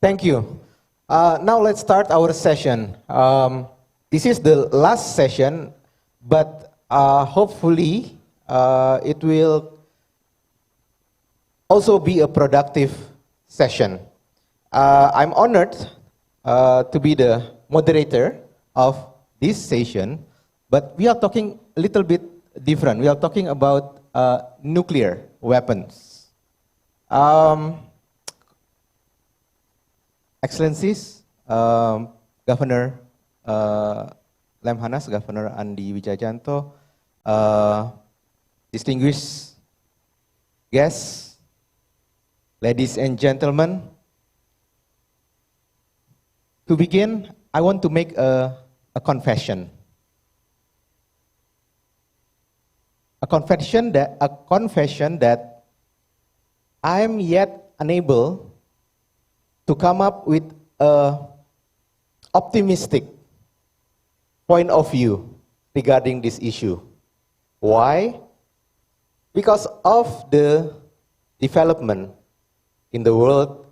Thank you. Now let's start our session. This is the last session, but hopefully it will also be a productive session. I'm honored to be the moderator of this session, but we are talking a little bit different. We are talking about nuclear weapons. Excellencies, Governor Lemhanas, Governor Andi Wijajanto, distinguished guests, ladies and gentlemen. To begin, I want to make a confession. A confession that I am yet unable to come up with an optimistic point of view regarding this issue. Why? Because of the development in the world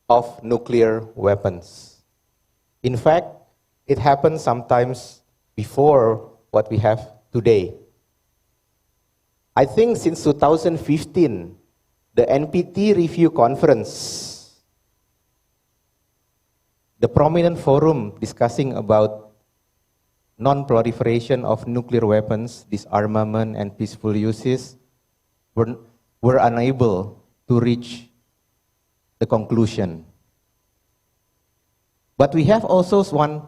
of nuclear weapons. In fact, it happens sometimes before what we have today. I think since 2015, the NPT Review Conference, the prominent forum discussing about non-proliferation of nuclear weapons, disarmament, and peaceful uses, were unable to reach the conclusion. But we have also one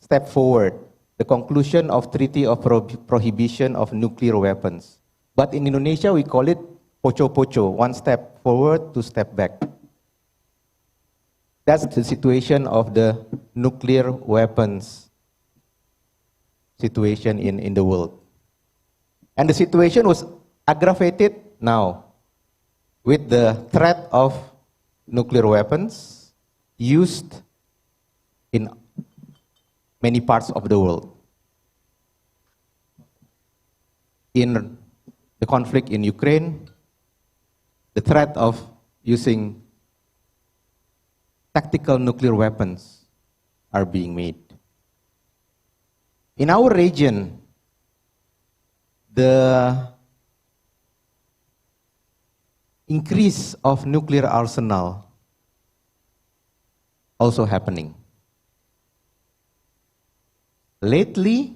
step forward, the conclusion of Treaty of Prohibition of Nuclear Weapons. But in Indonesia, we call it poco-poco, one step forward, two step back. That's the situation of the nuclear weapons situation in the world. And the situation was aggravated now with the threat of nuclear weapons used in many parts of the world. In the conflict in Ukraine, the threat of using tactical nuclear weapons are being made. In our region, the increase of nuclear arsenal also happening. Lately,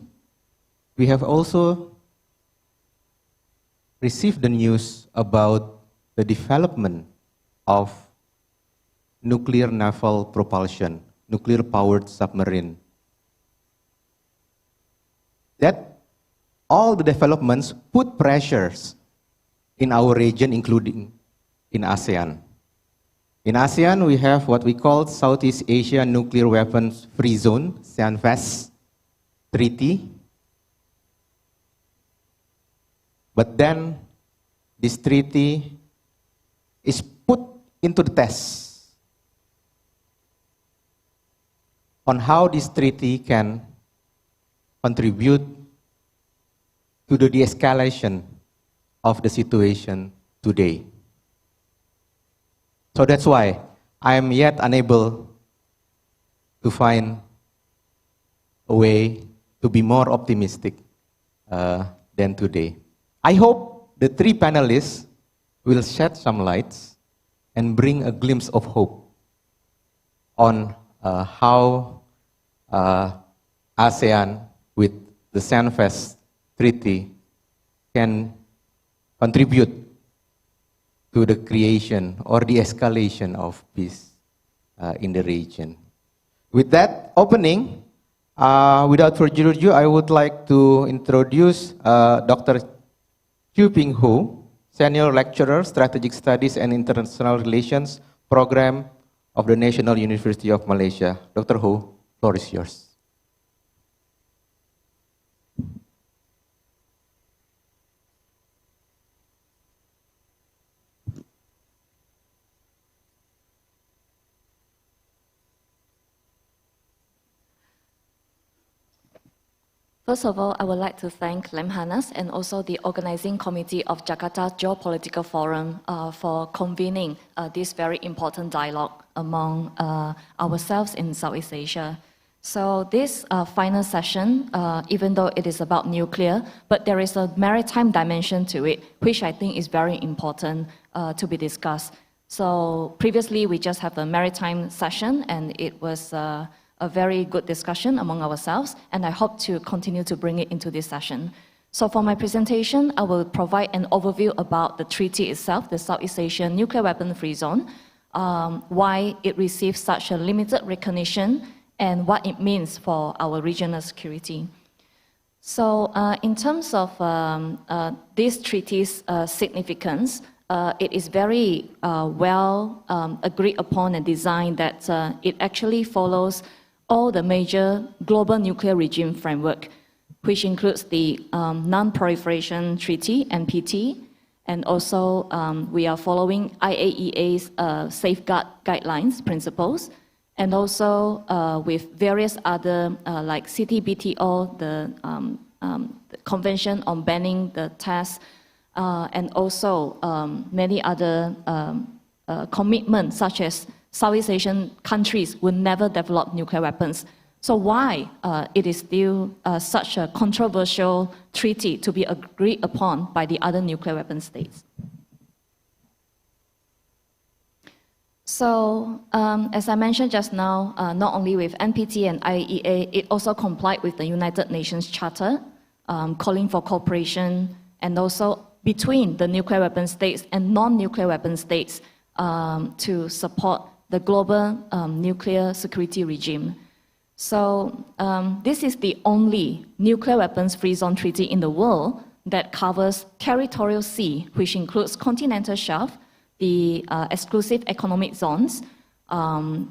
we have also received the news about the development of nuclear naval propulsion, nuclear-powered submarine. That all the developments put pressures in our region, including in ASEAN. In ASEAN, we have what we call Southeast Asia Nuclear Weapons Free Zone, SEANFWZ Treaty. But then, this treaty is put into the test on how this treaty can contribute to the de-escalation of the situation today. So that's why I am yet unable to find a way to be more optimistic than today. I hope the three panelists will shed some lights and bring a glimpse of hope on how ASEAN with the SEANFWZ Treaty can contribute to the creation or the escalation of peace in the region. With that opening, without further ado, I would like to introduce Dr. Chiew, Senior Lecturer, Strategic Studies and International Relations Program of the National University of Malaysia. Dr. Ho, floor is yours. First of all, I would like to thank Lemhanas and also the organizing committee of Jakarta Geopolitical Forum for convening this very important dialogue among ourselves in Southeast Asia. So this final session, even though it is about nuclear, but there is a maritime dimension to it, which I think is very important to be discussed. So previously, we just have a maritime session, and it was a very good discussion among ourselves, and I hope to continue to bring it into this session. So for my presentation, I will provide an overview about the treaty itself, the Southeast Asian Nuclear Weapon Free Zone, why it received such a limited recognition, and what it means for our regional security. So in terms of this treaty's significance, it is very well agreed upon and designed that it actually follows all the major global nuclear regime framework, which includes the Non-Proliferation Treaty, NPT, and also we are following IAEA's safeguard guidelines, principles, and also with various other like CTBTO, the Convention on Banning the Test, and also many other commitments such as Southeast Asian countries will never develop nuclear weapons. So why it is still such a controversial treaty to be agreed upon by the other nuclear weapon states? So, as I mentioned just now, not only with NPT and IAEA, it also complied with the United Nations Charter, calling for cooperation, and also between the nuclear weapon states and non-nuclear weapon states to support the global nuclear security regime. So, this is the only nuclear weapons free zone treaty in the world that covers territorial sea, which includes continental shelf, the exclusive economic zones,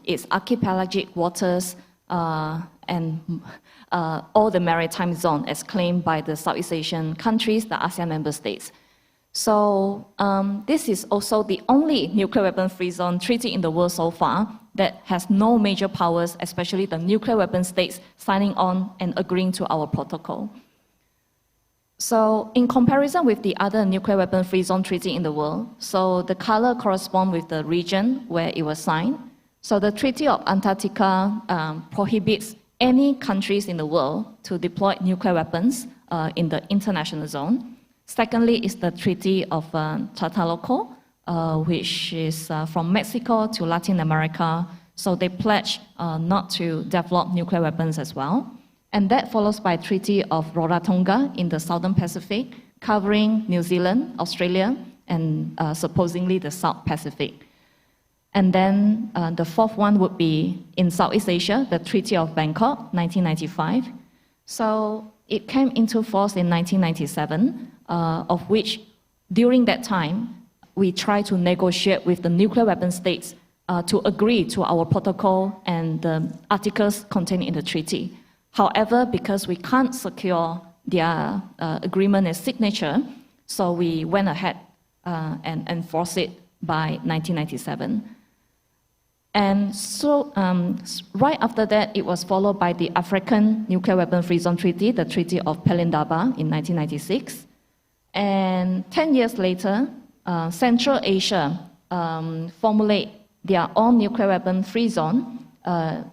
its archipelagic waters, and all the maritime zone as claimed by the Southeast Asian countries, the ASEAN member states. So this is also the only nuclear weapon free zone treaty in the world so far that has no major powers, especially the nuclear weapon states, signing on and agreeing to our protocol. So in comparison with the other nuclear weapon free zone treaty in the world, so the color corresponds with the region where it was signed. So the Treaty of Antarctica prohibits any countries in the world to deploy nuclear weapons in the international zone. Secondly is the Treaty of Tlatelolco, which is from Mexico to Latin America. So they pledge not to develop nuclear weapons as well. And that follows by Treaty of Rarotonga in the Southern Pacific, covering New Zealand, Australia, and supposedly the South Pacific. And then the fourth one would be in Southeast Asia, the Treaty of Bangkok, 1995. So it came into force in 1997, of which during that time, we tried to negotiate with the nuclear weapon states to agree to our protocol and the articles contained in the treaty. However, because we can't secure their agreement as signature, so we went ahead and enforced it by 1997. And so right after that, it was followed by the African Nuclear Weapon Free Zone Treaty, the Treaty of Pelindaba in 1996. And 10 years later, Central Asia formulate their own nuclear weapon free zone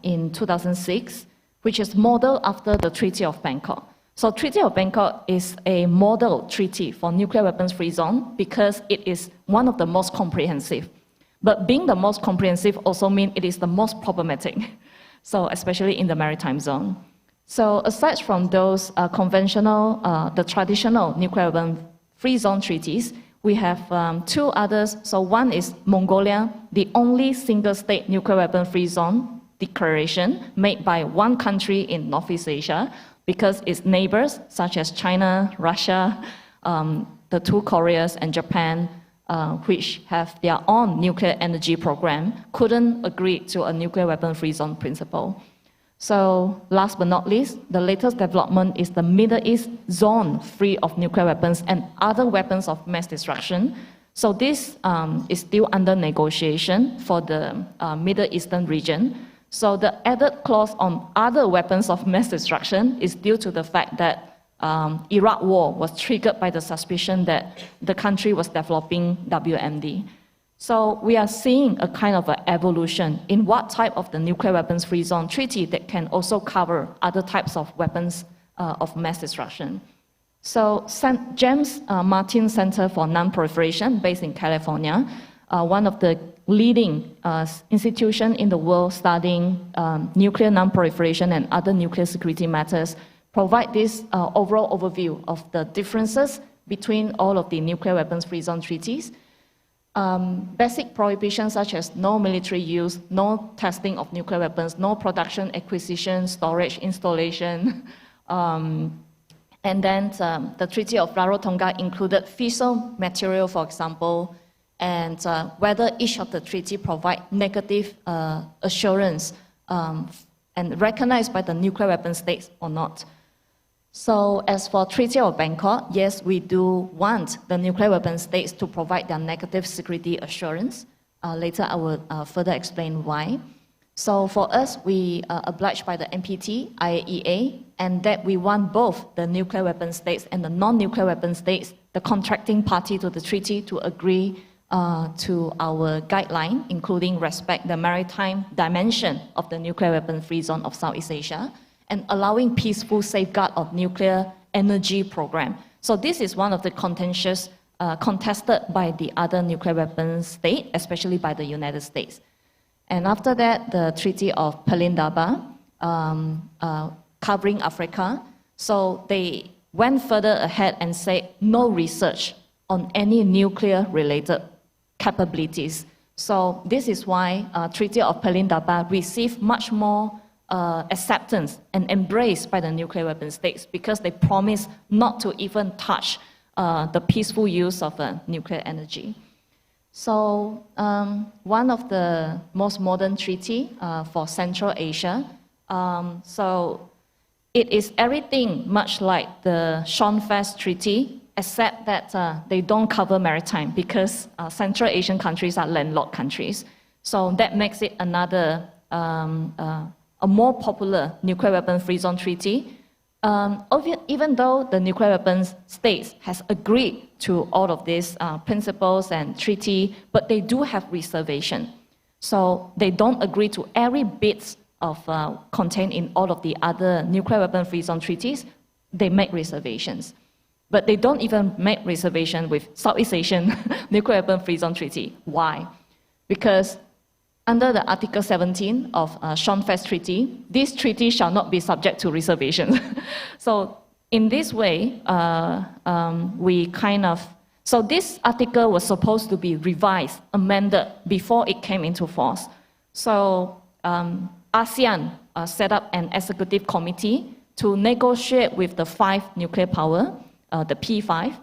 in 2006, which is modeled after the Treaty of Bangkok. So Treaty of Bangkok is a model treaty for nuclear weapons free zone because it is one of the most comprehensive. But being the most comprehensive also means it is the most problematic, so especially in the maritime zone. So aside from those conventional, the traditional nuclear weapon free zone treaties, we have two others. So one is Mongolia, the only single state nuclear weapon free zone declaration made by one country in Northeast Asia because its neighbors, such as China, Russia, the two Koreas, and Japan, which have their own nuclear energy program, couldn't agree to a nuclear weapon free zone principle. So last but not least, the latest development is the Middle East zone free of nuclear weapons and other weapons of mass destruction. So this is still under negotiation for the Middle Eastern region. So the added clause on other weapons of mass destruction is due to the fact that Iraq war was triggered by the suspicion that the country was developing WMD. So we are seeing a kind of an evolution in what type of the nuclear weapons free zone treaty that can also cover other types of weapons of mass destruction. So James Martin Center for Non-Proliferation, based in California, one of the leading institutions in the world studying nuclear non-proliferation and other nuclear security matters, provide this overall overview of the differences between all of the nuclear weapons free zone treaties. Basic prohibitions such as no military use, no testing of nuclear weapons, no production, acquisition, storage, installation. And then the Treaty of Rarotonga included fissile material, for example, and whether each of the treaty provide negative assurance and recognized by the nuclear weapon states or not. So as for Treaty of Bangkok, yes, we do want the nuclear weapon states to provide their negative security assurance. Later I will further explain why. So for us, we are obliged by the NPT, IAEA, and that we want both the nuclear weapon states and the non-nuclear weapon states, the contracting party to the treaty, to agree to our guideline, including respect the maritime dimension of the nuclear weapon free zone of Southeast Asia, and allowing peaceful safeguard of nuclear energy program. So this is one of the contentious, contested by the other nuclear weapons state, especially by the United States. And after that, the Treaty of Pelindaba, covering Africa. So they went further ahead and said no research on any nuclear-related capabilities. So this is why Treaty of Pelindaba received much more acceptance and embraced by the nuclear weapon states because they promised not to even touch the peaceful use of nuclear energy. So one of the most modern treaty for Central Asia, so it is everything much like the SEANFWZ treaty, except that they don't cover maritime because Central Asian countries are landlocked countries. So that makes it another a more popular nuclear weapon free zone treaty, even though the nuclear weapons states has agreed to all of these principles and treaty, but they do have reservation. So they don't agree to every bit of contained in all of the other nuclear weapon free zone treaties. They make reservations. But they don't even make reservation with Southeast Asian nuclear weapon free zone treaty. Why? Because under the Article 17 of SEANFWZ Treaty, this treaty shall not be subject to reservation. So in this way, we kind of, so this article was supposed to be revised, amended before it came into force. So ASEAN set up an executive committee to negotiate with the 5 nuclear power, the P5.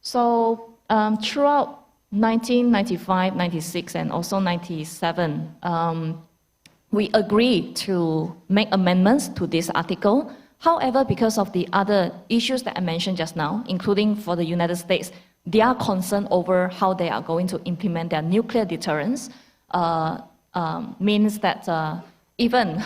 So throughout 1995, 96, and also 97, we agreed to make amendments to this article. However, because of the other issues that I mentioned just now, including for the United States, they are concerned over how they are going to implement their nuclear deterrence, means that even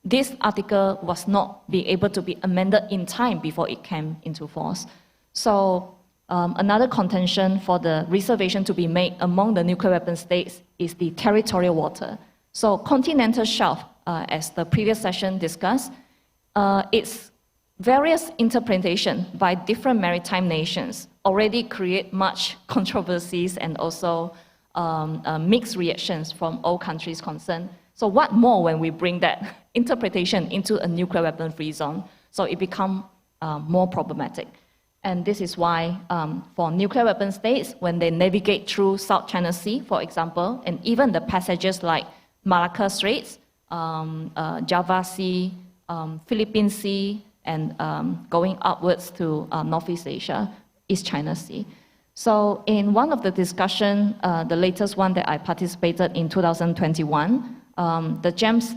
this article was not be able to be amended in time before it came into force. So another contention for the reservation to be made among the nuclear weapon states is the territorial water. So continental shelf, as the previous session discussed, its various interpretation by different maritime nations already create much controversies and also mixed reactions from all countries concerned. So what more when we bring that interpretation into a nuclear weapon free zone? So it becomes more problematic. And this is why for nuclear weapon states, when they navigate through South China Sea, for example, and even the passages like Malacca Straits, Java Sea, Philippine Sea, and going upwards to Northeast Asia, East China Sea. So in one of the discussion, the latest one that I participated in 2021, the James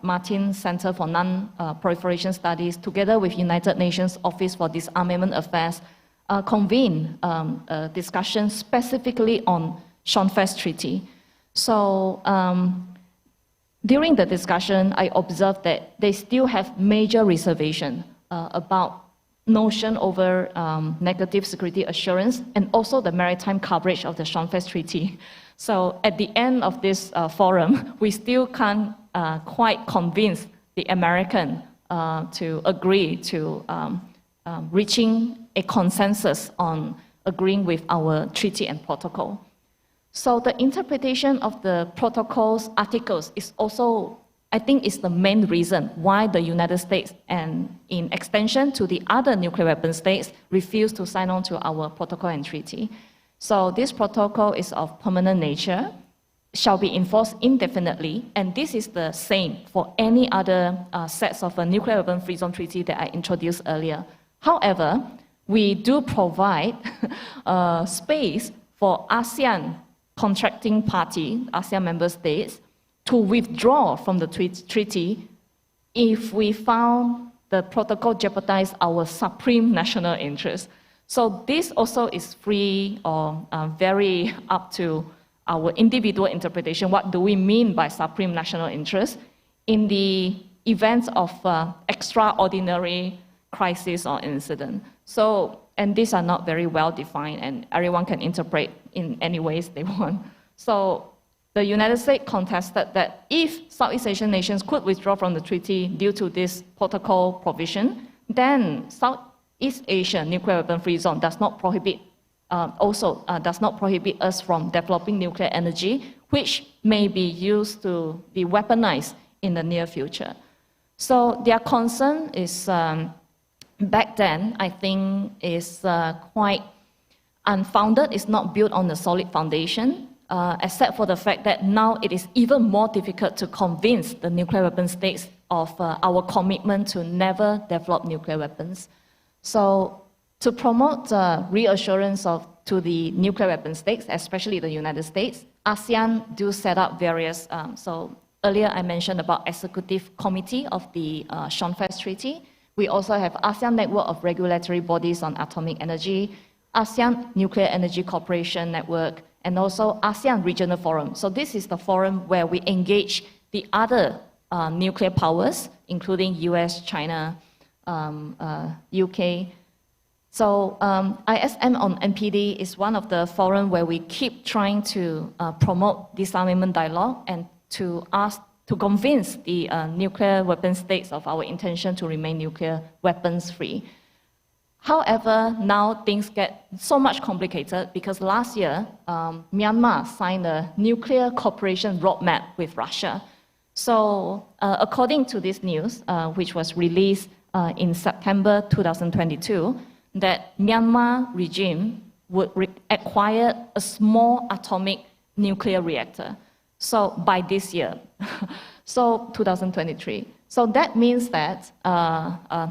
Martin Center for Non-Proliferation Studies, together with United Nations Office for Disarmament Affairs, convened a discussion specifically on SEANFWZ Treaty. So during the discussion, I observed that they still have major reservation about notion over negative security assurance and also the maritime coverage of the SEANFWZ Treaty. So at the end of this forum, we still can't quite convince the American to agree to reaching a consensus on agreeing with our treaty and protocol. So the interpretation of the protocol's articles is also, I think, is the main reason why the United States and in extension to the other nuclear weapon states refuse to sign on to our protocol and treaty. So this protocol is of permanent nature, shall be enforced indefinitely, and this is the same for any other sets of a nuclear weapon free zone treaty that I introduced earlier. However, we do provide space for ASEAN contracting party, ASEAN member states, to withdraw from the treaty if we found the protocol jeopardized our supreme national interest. So this also is free or very up to our individual interpretation. What do we mean by supreme national interest? In the events of extraordinary crisis or incident. So, and these are not very well defined and everyone can interpret in any ways they want. So the United States contested that if Southeast Asian nations could withdraw from the treaty due to this protocol provision, then Southeast Asia nuclear weapon free zone does not prohibit does not prohibit us from developing nuclear energy, which may be used to be weaponized in the near future. So their concern is, back then, I think, is quite unfounded. It's not built on a solid foundation, except for the fact that now it is even more difficult to convince the nuclear weapon states of our commitment to never develop nuclear weapons. So to promote reassurance to the nuclear weapon states, especially the United States, ASEAN do set up various, so earlier I mentioned about executive committee of the SEANFWZ Treaty. We also have ASEAN Network of Regulatory Bodies on Atomic Energy, ASEAN Nuclear Energy Cooperation Network, and also ASEAN Regional Forum. So this is the forum where we engage the other nuclear powers, including US, China, UK. So ISM on NPD is one of the forums where we keep trying to promote disarmament dialogue and to ask to convince the nuclear weapon states of our intention to remain nuclear weapons free. However, now things get so much complicated because last year, Myanmar signed a nuclear cooperation roadmap with Russia. So according to this news, which was released in September 2022, that Myanmar regime would acquire a small atomic nuclear reactor. So by this year, so 2023. So that means that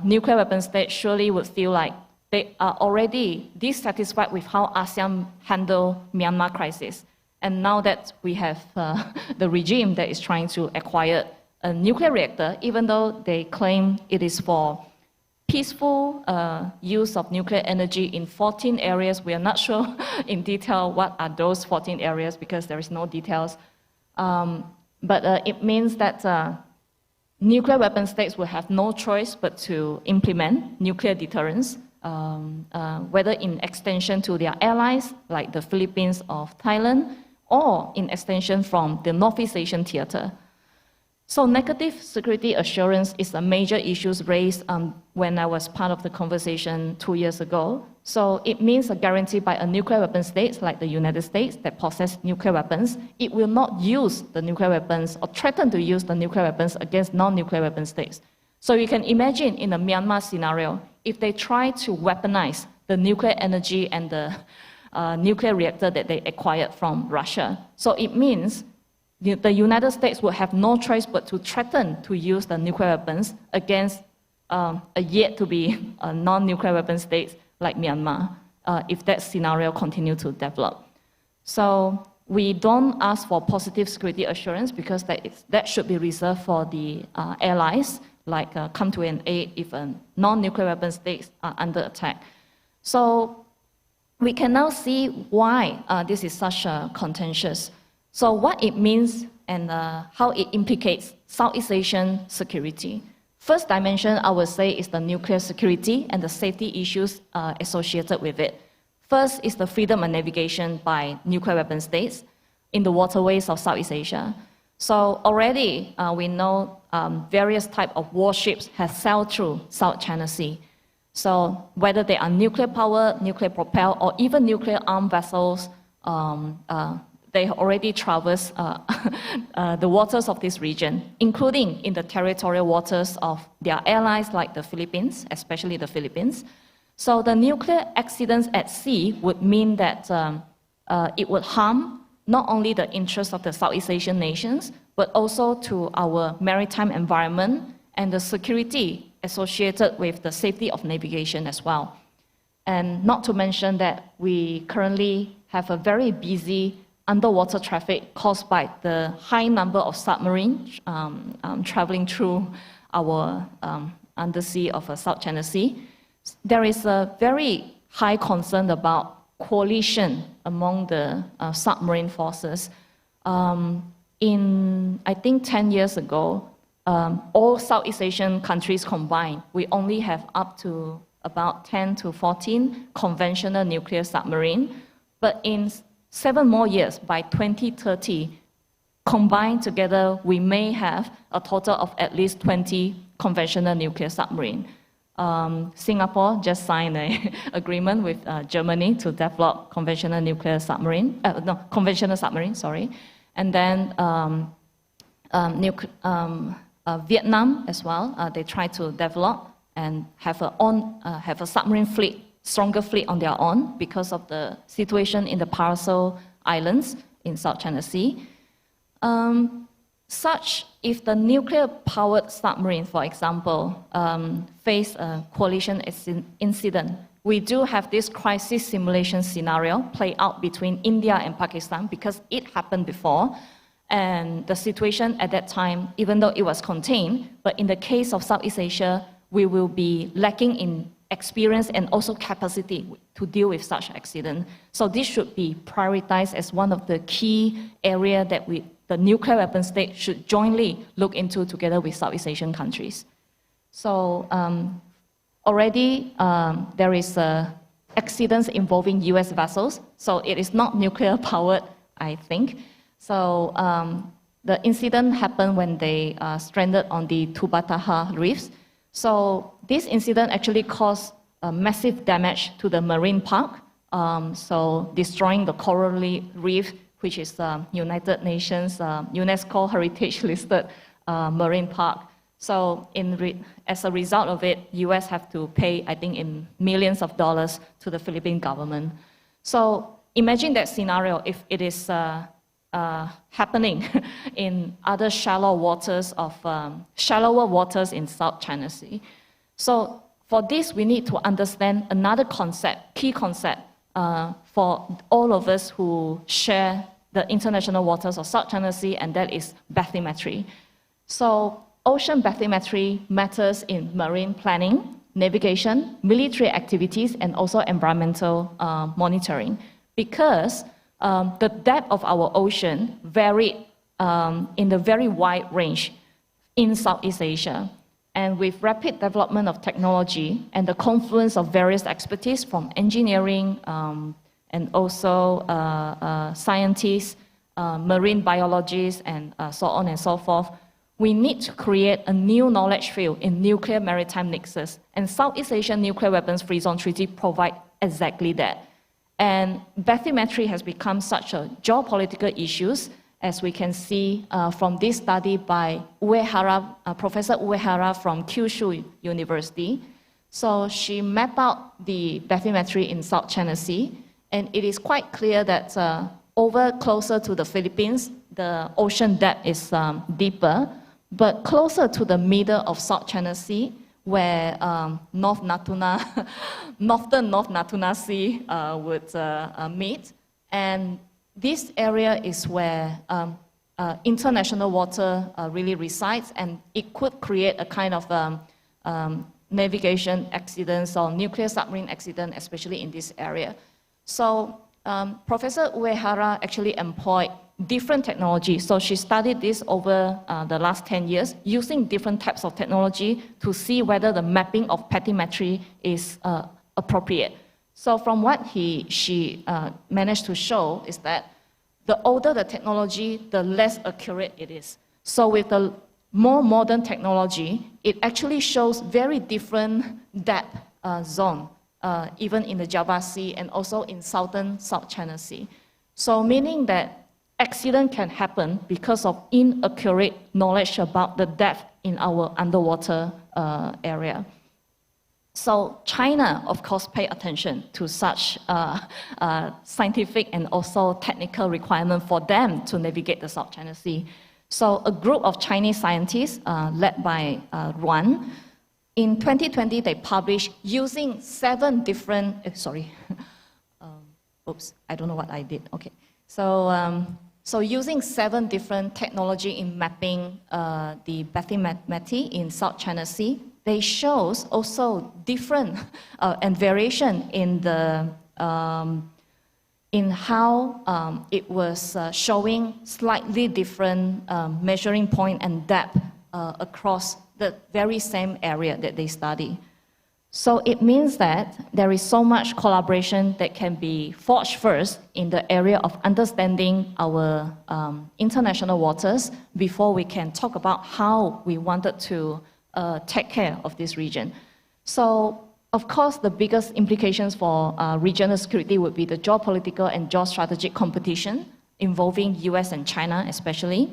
nuclear weapon states surely would feel like they are already dissatisfied with how ASEAN handled Myanmar crisis. And now that we have the regime that is trying to acquire a nuclear reactor, even though they claim it is for peaceful use of nuclear energy in 14 areas, we are not sure in detail what are those 14 areas because there is no details. But it means that nuclear weapon states will have no choice but to implement nuclear deterrence, whether in extension to their allies, like the Philippines or Thailand, or in extension from the Northeast Asian theater. So negative security assurance is a major issue raised when I was part of the conversation 2 years ago. So it means a guarantee by a nuclear weapon state like the United States that possess nuclear weapons, it will not use the nuclear weapons or threaten to use the nuclear weapons against non-nuclear weapon states. So you can imagine in the Myanmar scenario, if they try to weaponize the nuclear energy and the nuclear reactor that they acquired from Russia. So it means the United States will have no choice but to threaten to use the nuclear weapons against a yet-to-be non-nuclear weapon states like Myanmar, if that scenario continues to develop. So we don't ask for positive security assurance because that should be reserved for the allies, like come to an aid if a non-nuclear weapon states are under attack. So we can now see why this is such contentious. So what it means and how it implicates Southeast Asian security. First dimension, I would say, is the nuclear security and the safety issues associated with it. First is the freedom of navigation by nuclear weapon states in the waterways of Southeast Asia. So already we know various types of warships have sailed through South China Sea. So whether they are nuclear powered, nuclear propelled, or even nuclear armed vessels, they already traverse the waters of this region, including in the territorial waters of their allies like the Philippines, especially the Philippines. So the nuclear accidents at sea would mean that it would harm not only the interests of the Southeast Asian nations, but also to our maritime environment and the security associated with the safety of navigation as well. And not to mention that we currently have a very busy underwater traffic caused by the high number of submarines traveling through our undersea of South China Sea. There is a very high concern about coalition among the submarine forces. I think 10 years ago, all Southeast Asian countries combined, we only have up to about 10 to 14 conventional nuclear submarines. But in 7 more years, by 2030, combined together, we may have a total of at least 20 conventional nuclear submarines. Singapore just signed an agreement with Germany to develop conventional nuclear submarine, conventional submarine, sorry. And then Vietnam as well, they try to develop and have a submarine fleet, stronger fleet on their own because of the situation in the Paracel Islands in South China Sea. If the nuclear-powered submarine, for example, face a coalition incident, we do have this crisis simulation scenario play out between India and Pakistan because it happened before. And the situation at that time, even though it was contained, but in the case of Southeast Asia, we will be lacking in experience and also capacity to deal with such accident. So this should be prioritized as one of the key areas that the nuclear weapon state should jointly look into together with Southeast Asian countries. So already there is accidents involving US vessels, so it is not nuclear powered, I think. So the incident happened when they stranded on the Tubataha reefs. So this incident actually caused massive damage to the marine park, so destroying the coral reef, which is United Nations UNESCO heritage listed marine park. So as a result of it, US have to pay, I think, in millions of dollars to the Philippine government. So imagine that scenario if it is happening in other shallower waters in South China Sea. So for this, we need to understand another concept, key concept, for all of us who share the international waters of South China Sea, and that is bathymetry. So ocean bathymetry matters in marine planning, navigation, military activities, and also environmental monitoring, because the depth of our ocean varied in the very wide range in Southeast Asia. And with rapid development of technology and the confluence of various expertise from engineering and also scientists, marine biologists, and so on and so forth, we need to create a new knowledge field in nuclear maritime nexus. And Southeast Asian Nuclear Weapons Free Zone Treaty provides exactly that. And bathymetry has become such a geopolitical issue, as we can see from this study by Professor Uehara from Kyushu University. So she mapped out the bathymetry in South China Sea, and it is quite clear that over closer to the Philippines, the ocean depth is deeper, but closer to the middle of South China Sea, where northern North Natuna Sea would meet. And this area is where international water really resides, and it could create a kind of navigation accidents or nuclear submarine accident, especially in this area. So Professor Uehara actually employed different technology. So she studied this over the last 10 years, using different types of technology to see whether the mapping of bathymetry is appropriate. So from what she managed to show is that the older the technology, the less accurate it is. So with the more modern technology, it actually shows very different depth zone, even in the Java Sea and also in southern South China Sea. So meaning that accident can happen because of inaccurate knowledge about the depth in our underwater area. So China, of course, pay attention to such scientific and also technical requirement for them to navigate the South China Sea. So a group of Chinese scientists led by Ruan, in 2020, they published using 7 different, oops, I don't know what I did, okay. So using 7 different technology in mapping the bathymetry in South China Sea, they shows also different and variation in the in how it was showing slightly different measuring point and depth across the very same area that they study. So it means that there is so much collaboration that can be forged first in the area of understanding our international waters before we can talk about how we wanted to take care of this region. So, of course, the biggest implications for regional security would be the geopolitical and geostrategic competition involving US and China especially,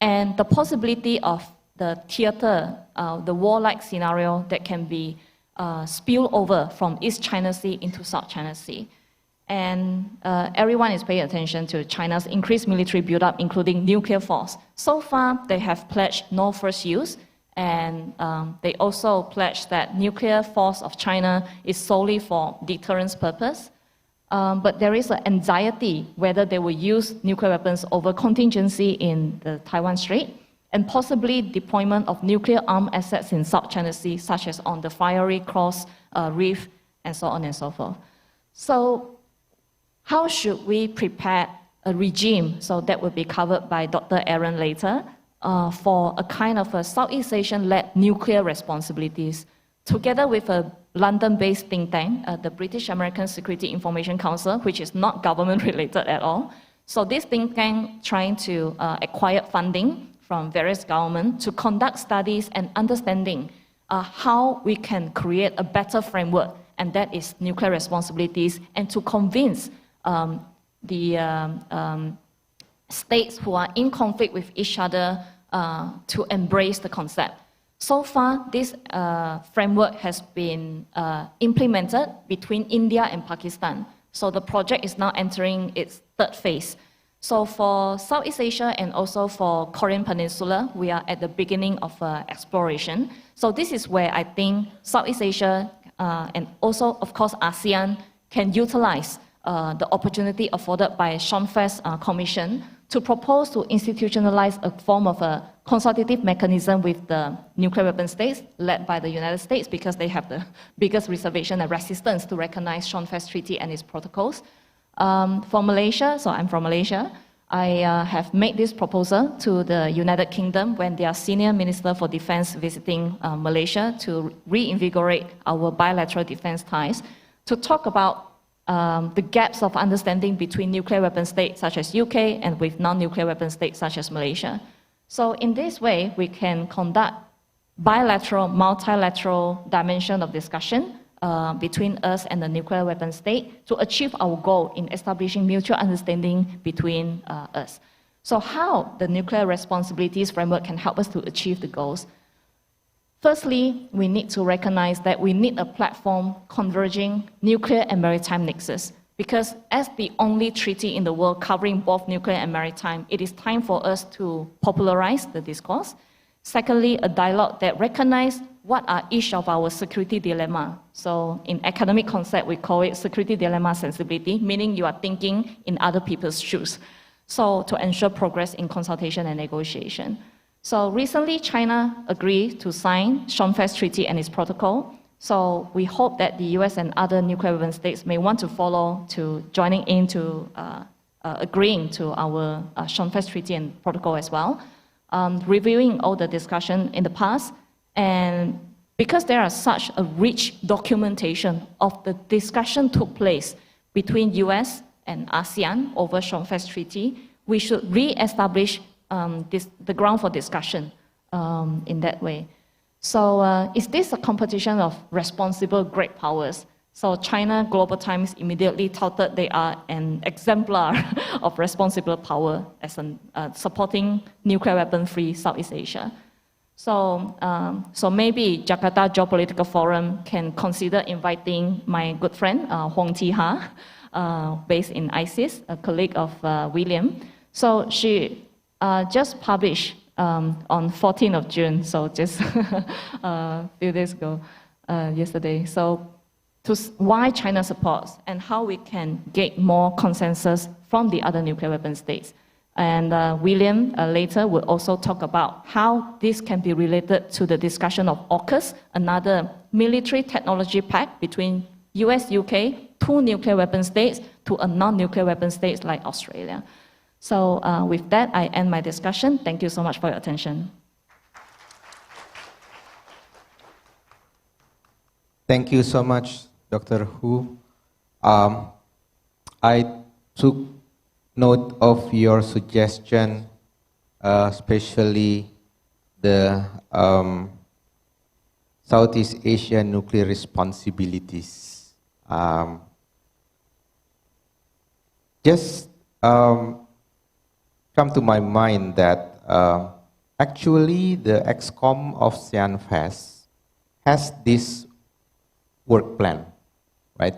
and the possibility of the theater, the war-like scenario that can be spilled over from East China Sea into South China Sea. And everyone is paying attention to China's increased military buildup, including nuclear force. So far, they have pledged no first use, and they also pledged that nuclear force of China is solely for deterrence purpose. But there is an anxiety whether they will use nuclear weapons over contingency in the Taiwan Strait, and possibly deployment of nuclear armed assets in South China Sea, such as on the Fiery Cross Reef, and so on and so forth. So how should we prepare a regime, so that will be covered by Dr. Aaron later, for a kind of a Southeast Asian-led nuclear responsibilities, together with a London-based think tank, the British American Security Information Council, which is not government-related at all. So this think tank trying to acquire funding from various governments to conduct studies and understanding how we can create a better framework, and that is nuclear responsibilities, and to convince the states who are in conflict with each other to embrace the concept. So far, this framework has been implemented between India and Pakistan. So the project is now entering its 3rd phase. So for Southeast Asia and also for Korean Peninsula, we are at the beginning of exploration. So this is where I think Southeast Asia and also, of course, ASEAN can utilize the opportunity afforded by SEANFWZ Commission to propose to institutionalize a form of a consultative mechanism with the nuclear weapon states, led by the United States, because they have the biggest reservation and resistance to recognize SEANFWZ Treaty and its protocols. For Malaysia, so I'm from Malaysia, I have made this proposal to the United Kingdom when their senior minister for defense visiting Malaysia to reinvigorate our bilateral defense ties, to talk about the gaps of understanding between nuclear weapon states such as UK and with non-nuclear weapon states such as Malaysia. So in this way, we can conduct bilateral, multilateral dimension of discussion between us and the nuclear weapon state to achieve our goal in establishing mutual understanding between us. So how the nuclear responsibilities framework can help us to achieve the goals? Firstly, we need to recognize that we need a platform converging nuclear and maritime nexus, because as the only treaty in the world covering both nuclear and maritime, it is time for us to popularize the discourse. Secondly, a dialogue that recognizes what are each of our security dilemma. So in academic concept, we call it security dilemma sensibility, meaning you are thinking in other people's shoes. So to ensure progress in consultation and negotiation. So recently, China agreed to sign SEANFWZ Treaty and its protocol. So we hope that the US and other nuclear weapon states may want to follow to joining into agreeing to our SEANFWZ Treaty and Protocol as well, reviewing all the discussion in the past, and because there are such a rich documentation of the discussion took place between US and ASEAN over SEANFWZ Treaty, we should re-establish the ground for discussion in that way. So is this a competition of responsible great powers? So China Global Times immediately touted they are an exemplar of responsible power as supporting nuclear weapon-free Southeast Asia. So, so maybe Jakarta Geopolitical Forum can consider inviting my good friend Huang Ti-ha, based in ISEAS, a colleague of William. So she just published on 14th of June, so just a few days ago, yesterday. So why China supports and how we can get more consensus from the other nuclear weapon states. And William later will also talk about how this can be related to the discussion of AUKUS, another military technology pact between US, UK, two nuclear weapon states to a non-nuclear weapon states like Australia. So with that, I end my discussion. Thank you so much for your attention. Thank you so much, Dr. Hu. I took note of your suggestion, especially the Southeast Asian nuclear responsibilities. Just come to my mind that actually the ExCom of SEANFWZ has this work plan, right?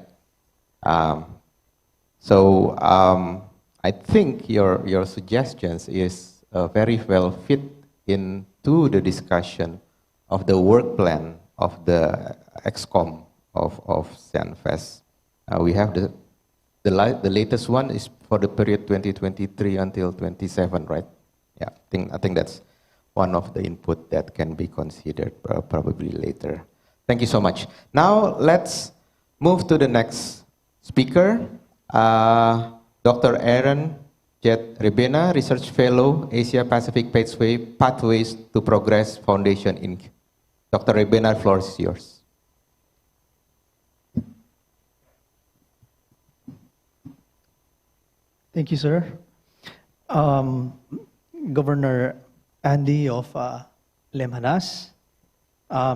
So I think your suggestions is very well fit into the discussion of the work plan of the ExCom of SEANFWZ. We have the latest one is for the period 2023 until 27, right? Yeah, I think that's one of the input that can be considered probably later. Thank you so much. Now let's move to the next speaker, Dr. Aaron Jet Rabena, Research Fellow, Asia Pacific Pathways to Progress Foundation, Inc. Dr. Rabena, the floor is yours. Thank you, sir. Governor Andy of Lemhanas,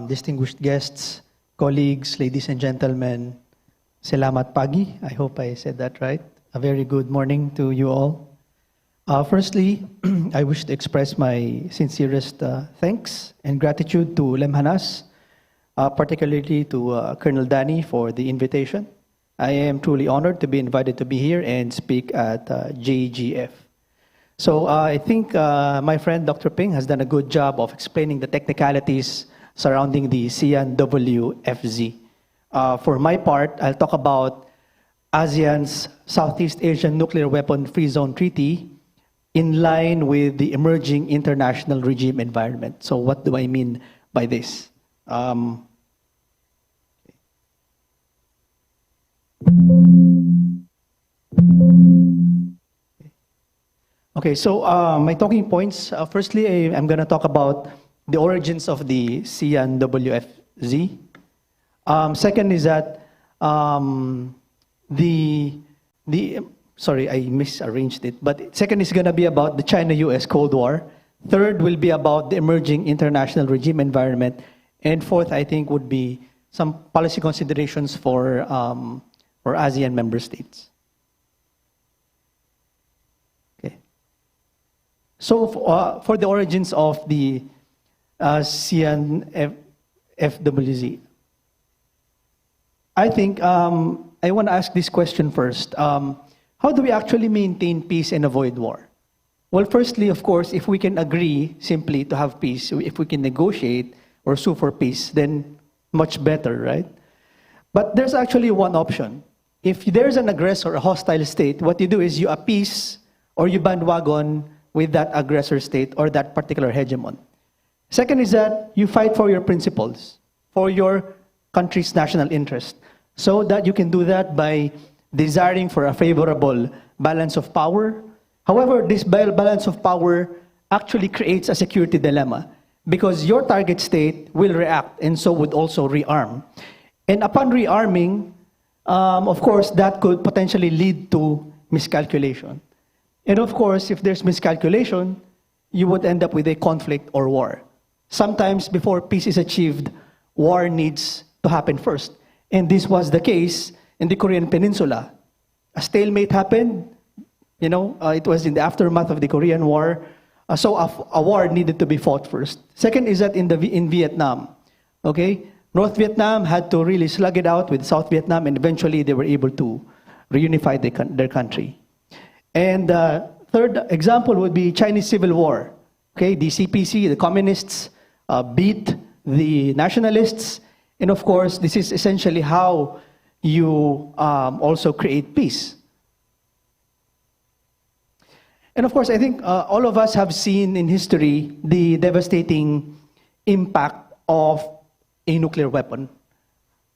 distinguished guests, colleagues, ladies and gentlemen, selamat pagi. I hope I said that right. A very good morning to you all. Firstly, I wish to express my sincerest thanks and gratitude to Lemhanas, particularly to Colonel Danny for the invitation. I am truly honored to be invited to be here and speak at JGF. So I think my friend Dr. Ping has done a good job of explaining the technicalities surrounding the SEANFWZ. For my part, I'll talk about ASEAN's Southeast Asian Nuclear Weapon Free Zone Treaty in line with the emerging international regime environment. So what do I mean by this? Okay, so my talking points, firstly, I'm going to talk about the origins of the SEANFWZ. Second is that sorry, I misarranged it, but second is going to be about the China-US Cold War. Third will be about the emerging international regime environment. And fourth, I think, would be some policy considerations for ASEAN member states. Okay. So for the origins of the SEANFWZ, I think I want to ask this question first. How do we actually maintain peace and avoid war? Well, firstly, of course, if we can agree simply to have peace, if we can negotiate or sue for peace, then much better, right? But there's actually one option. If there's an aggressor, a hostile state, what you do is you appease or you bandwagon with that aggressor state or that particular hegemon. Second is that you fight for your principles, for your country's national interest, so that you can do that by desiring for a favorable balance of power. However, this balance of power actually creates a security dilemma because your target state will react and so would also rearm. And upon rearming, of course, that could potentially lead to miscalculation. And of course, if there's miscalculation, you would end up with a conflict or war. Sometimes before peace is achieved, war needs to happen first. And this was the case in the Korean Peninsula. A stalemate happened, it was in the aftermath of the Korean War. So a war needed to be fought first. Second is that in Vietnam, okay? North Vietnam had to really slug it out with South Vietnam, and eventually they were able to reunify their country. And third example would be Chinese Civil War. Okay, the CPC, the communists, beat the nationalists. And of course, this is essentially how you also create peace. And of course, I think all of us have seen in history the devastating impact of a nuclear weapon.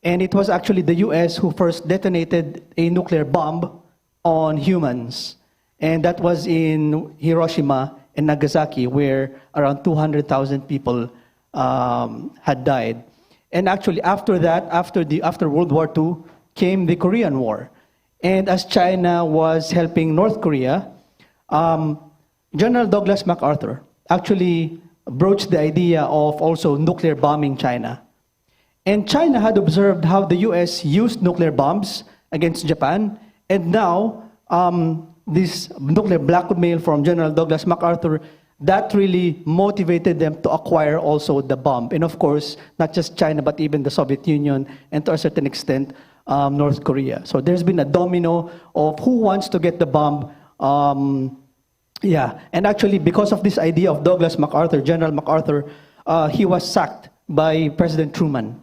And it was actually the US who first detonated a nuclear bomb on humans. And that was in Hiroshima and Nagasaki, where around 200,000 people had died. And actually after that, after World War II, came the Korean War. And as China was helping North Korea, General Douglas MacArthur actually broached the idea of also nuclear bombing China. And China had observed how the US used nuclear bombs against Japan, and now this nuclear blackmail from General Douglas MacArthur, that really motivated them to acquire also the bomb. And of course, not just China, but even the Soviet Union, and to a certain extent, North Korea. So there's been a domino of who wants to get the bomb. And actually, because of this idea of Douglas MacArthur, General MacArthur, he was sacked by President Truman.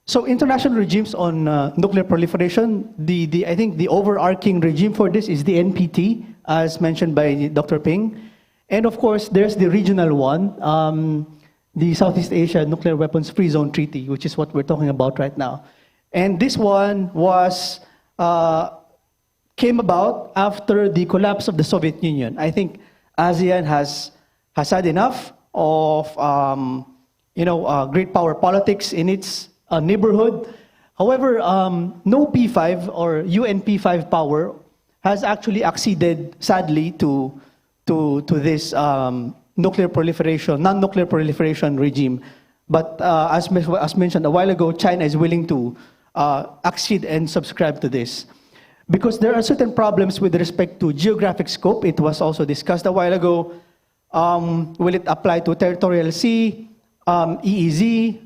So international regimes on nuclear proliferation, I think the overarching regime for this is the NPT, as mentioned by Dr. Ping. And of course, there's the regional one, the Southeast Asia Nuclear Weapons Free Zone Treaty, which is what we're talking about right now. And this one came about after the collapse of the Soviet Union. I think ASEAN has had enough of great power politics in its neighborhood. However, no P5 or UN P5 power has actually acceded, sadly, to this non-nuclear proliferation regime. But as mentioned a while ago, China is willing to accede and subscribe to this. Because there are certain problems with respect to geographic scope. It was also discussed a while ago. Will it apply to territorial sea, EEZ,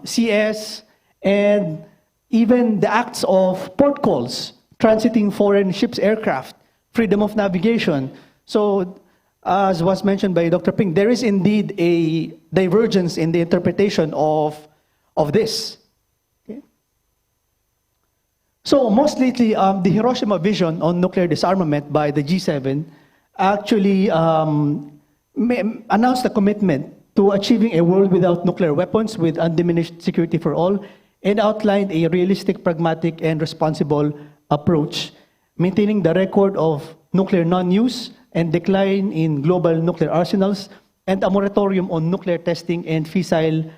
CS, and even the acts of port calls, transiting foreign ships, aircraft, freedom of navigation. So, as was mentioned by Dr. Ping, there is indeed a divergence in the interpretation of this. Okay. So, most lately, the Hiroshima Vision on Nuclear Disarmament by the G7 actually announced a commitment to achieving a world without nuclear weapons with undiminished security for all, and outlined a realistic, pragmatic, and responsible approach, maintaining the record of nuclear non-use and decline in global nuclear arsenals, and a moratorium on nuclear testing and fissile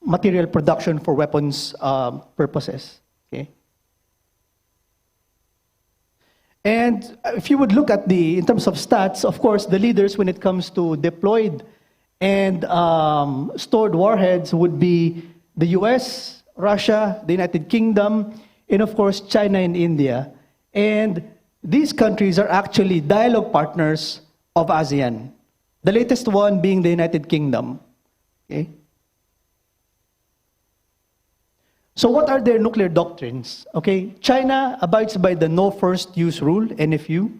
material production for weapons purposes. Okay. And if you would look at in terms of stats, of course, the leaders when it comes to deployed and stored warheads would be the US, Russia, the United Kingdom, and of course, China and India. And these countries are actually dialogue partners of ASEAN. The latest one being the United Kingdom. Okay? So what are their nuclear doctrines? Okay, China abides by the no first use rule, NFU,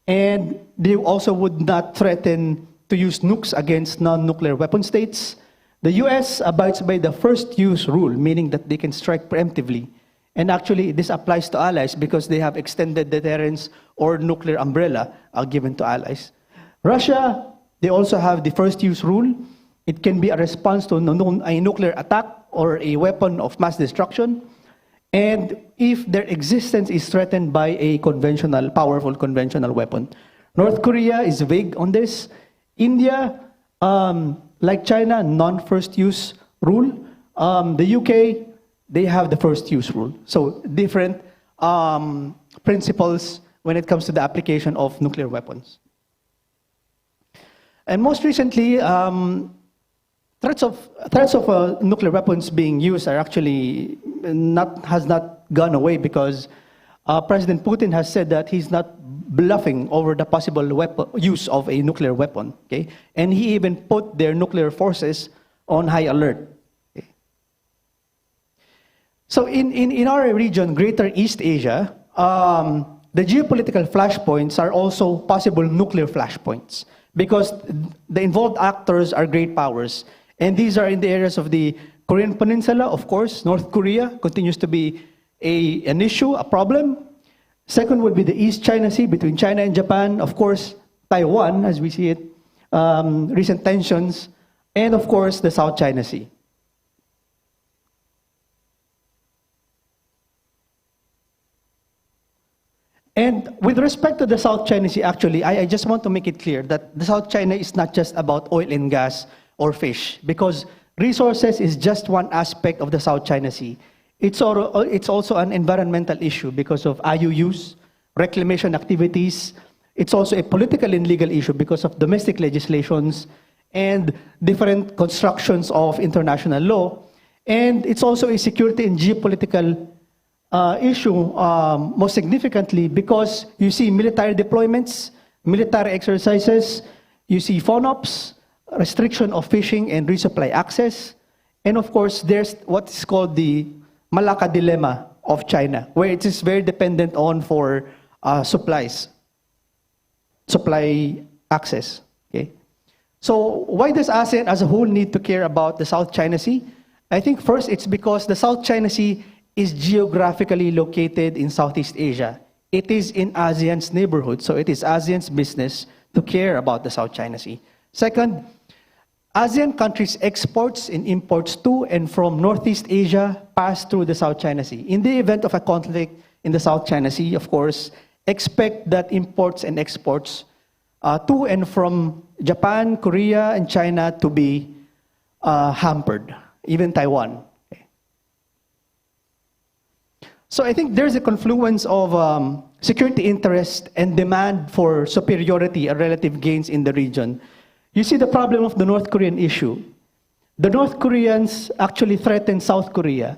and they also would not threaten to use nukes against non-nuclear weapon states. The US abides by the first use rule, meaning that they can strike preemptively. And actually, this applies to allies because they have extended deterrence or nuclear umbrella given to allies. Russia, they also have the first use rule. It can be a response to a nuclear attack or a weapon of mass destruction. And if their existence is threatened by a powerful conventional weapon. North Korea is vague on this. India, like China, non-first use rule. The UK, they have the first use rule. So different principles when it comes to the application of nuclear weapons. And most recently, threats of nuclear weapons being used are actually has not gone away, because President Putin has said that he's not bluffing over the possible use of a nuclear weapon. Okay, and he even put their nuclear forces on high alert. Okay? So in our region, Greater East Asia, the geopolitical flashpoints are also possible nuclear flashpoints, because the involved actors are great powers. And these are in the areas of the Korean Peninsula, of course. North Korea continues to be an issue, a problem. Second would be the East China Sea between China and Japan. Of course, Taiwan, as we see it, recent tensions. And of course, the South China Sea. And with respect to the South China Sea, actually, I just want to make it clear that the South China is not just about oil and gas or fish, because resources is just one aspect of the South China Sea. It's also an environmental issue because of IUUs, reclamation activities. It's also a political and legal issue because of domestic legislations and different constructions of international law. And it's also a security and geopolitical issue, most significantly, because you see military deployments, military exercises, you see FONOPs, restriction of fishing and resupply access, and of course, there's what is called the Malacca dilemma of China, where it is very dependent on for supply access. Okay, so why does ASEAN as a whole need to care about the South China Sea? I think first it's because the South China Sea is geographically located in Southeast Asia. It is in ASEAN's neighborhood, so it is ASEAN's business to care about the South China Sea. Second, ASEAN countries' exports and imports to and from Northeast Asia pass through the South China Sea. In the event of a conflict in the South China Sea, of course, expect that imports and exports to and from Japan, Korea, and China to be hampered, even Taiwan. Okay. So I think there's a confluence of security interest and demand for superiority and relative gains in the region. You see the problem of the North Korean issue. The North Koreans actually threaten South Korea.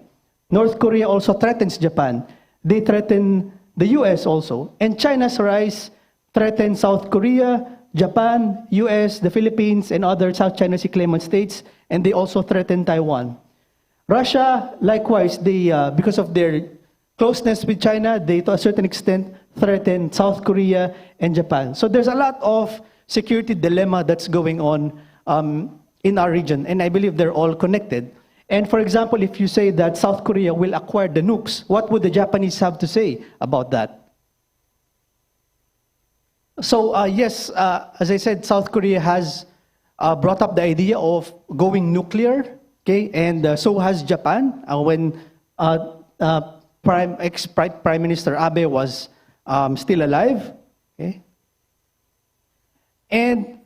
North Korea also threatens Japan. They threaten the US also. And China's rise threatens South Korea, Japan, US, the Philippines, and other South China Sea claimant states. And they also threaten Taiwan. Russia, likewise, they, because of their closeness with China, they to a certain extent threaten South Korea and Japan. So there's a lot of security dilemma that's going on in our region, and I believe they're all connected. And for example, if you say that South Korea will acquire the nukes, what would the Japanese have to say about that? So yes, as I said, South Korea has brought up the idea of going nuclear, okay, and so has Japan. When ex-Prime Minister Abe was still alive, okay. And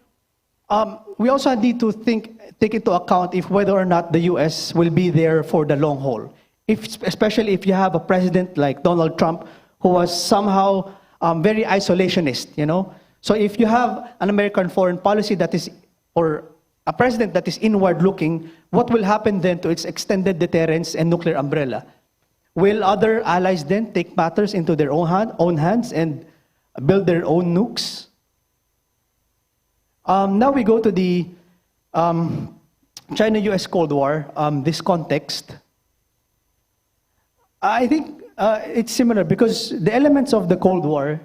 we also need to take into account if whether or not the US will be there for the long haul. Especially if you have a president like Donald Trump, who was somehow very isolationist, you know. So if you have an American foreign policy that is, or a president that is inward looking, what will happen then to its extended deterrence and nuclear umbrella? Will other allies then take matters into their own hands and build their own nukes? Now we go to the China-US Cold War, this context. I think it's similar because the elements of the Cold War,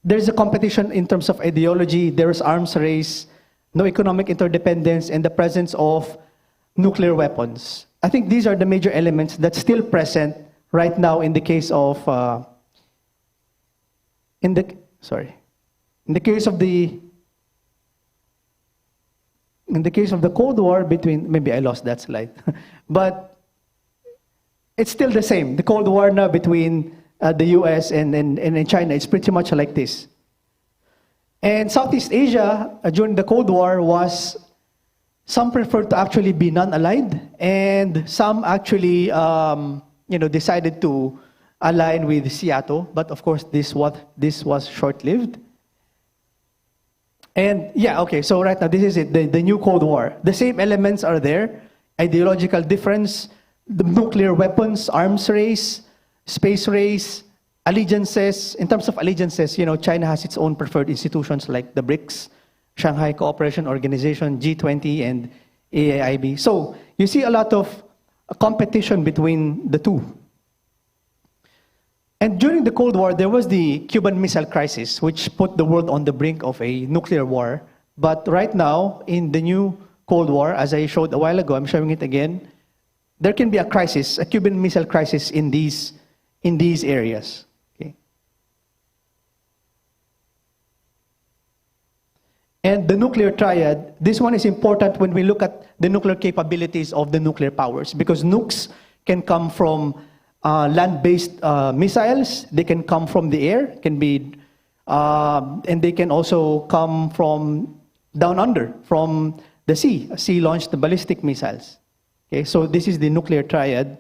there's a competition in terms of ideology, there's arms race, no economic interdependence, and the presence of nuclear weapons. I think these are the major elements that's still present right now in the case of, in the case of the Cold War between, maybe I lost that slide, but it's still the same. The Cold War now between the US and China, it's pretty much like this. And Southeast Asia, during the Cold War, some preferred to actually be non-aligned, and some actually, decided to align with Seattle. But of course, this was short-lived. And yeah, okay, so right now, this is it, the new Cold War. The same elements are there: ideological difference, the nuclear weapons, arms race, space race, allegiances. In terms of allegiances, China has its own preferred institutions like the BRICS, Shanghai Cooperation Organization, G20, and AIIB. So you see a lot of competition between the two. And during the Cold War, there was the Cuban Missile Crisis, which put the world on the brink of a nuclear war. But right now, in the new Cold War, as I showed a while ago, I'm showing it again, there can be a crisis, a Cuban Missile Crisis in these areas. Okay. And the nuclear triad, this one is important when we look at the nuclear capabilities of the nuclear powers, because nukes can come from land-based missiles, they can come from the air, and they can also come from down under, from the sea-launched ballistic missiles. Okay, so this is the nuclear triad.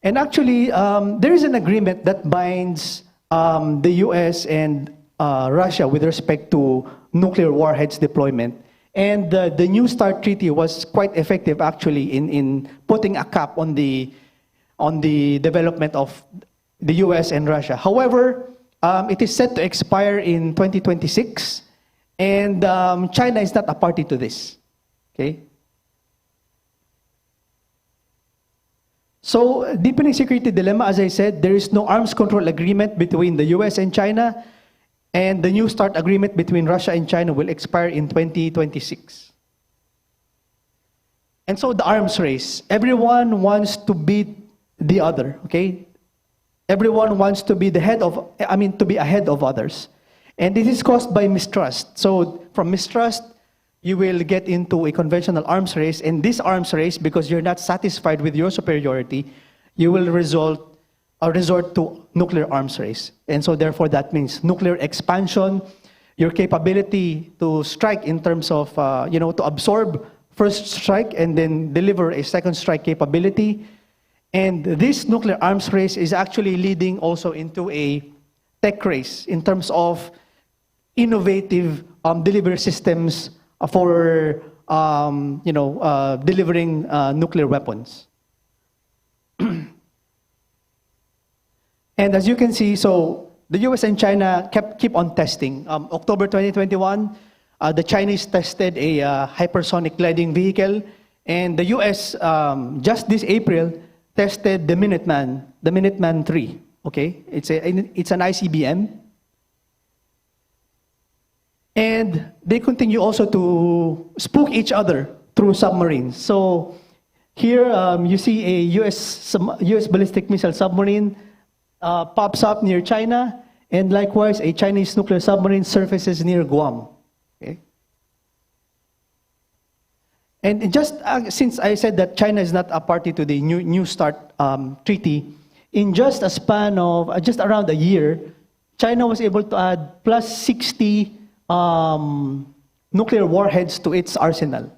And actually, there is an agreement that binds the US and Russia with respect to nuclear warheads deployment. And the New START Treaty was quite effective, actually, in putting a cap on the development of the US and Russia. However, it is set to expire in 2026, and China is not a party to this. Okay? So, deepening security dilemma, as I said, there is no arms control agreement between the US and China, and the New START agreement between Russia and China will expire in 2026. And so the arms race, everyone wants to beat the other, okay? Everyone wants to be to be ahead of others. And this is caused by mistrust. So from mistrust, you will get into a conventional arms race, and this arms race, because you're not satisfied with your superiority, you will resort to nuclear arms race. And so therefore that means nuclear expansion, your capability to strike in terms of, to absorb first strike and then deliver a second strike capability. And this nuclear arms race is actually leading also into a tech race in terms of innovative delivery systems for delivering nuclear weapons. And as you can see, so the US and China keep on testing. October 2021, the Chinese tested a hypersonic gliding vehicle, and the US just this April tested the Minuteman 3. Okay, it's an ICBM, and they continue also to spook each other through submarines. So here you see a US ballistic missile submarine pops up near China, and likewise a Chinese nuclear submarine surfaces near Guam. Okay. And just since I said that China is not a party to the New START treaty, in just a span of just around a year, China was able to add plus 60 nuclear warheads to its arsenal.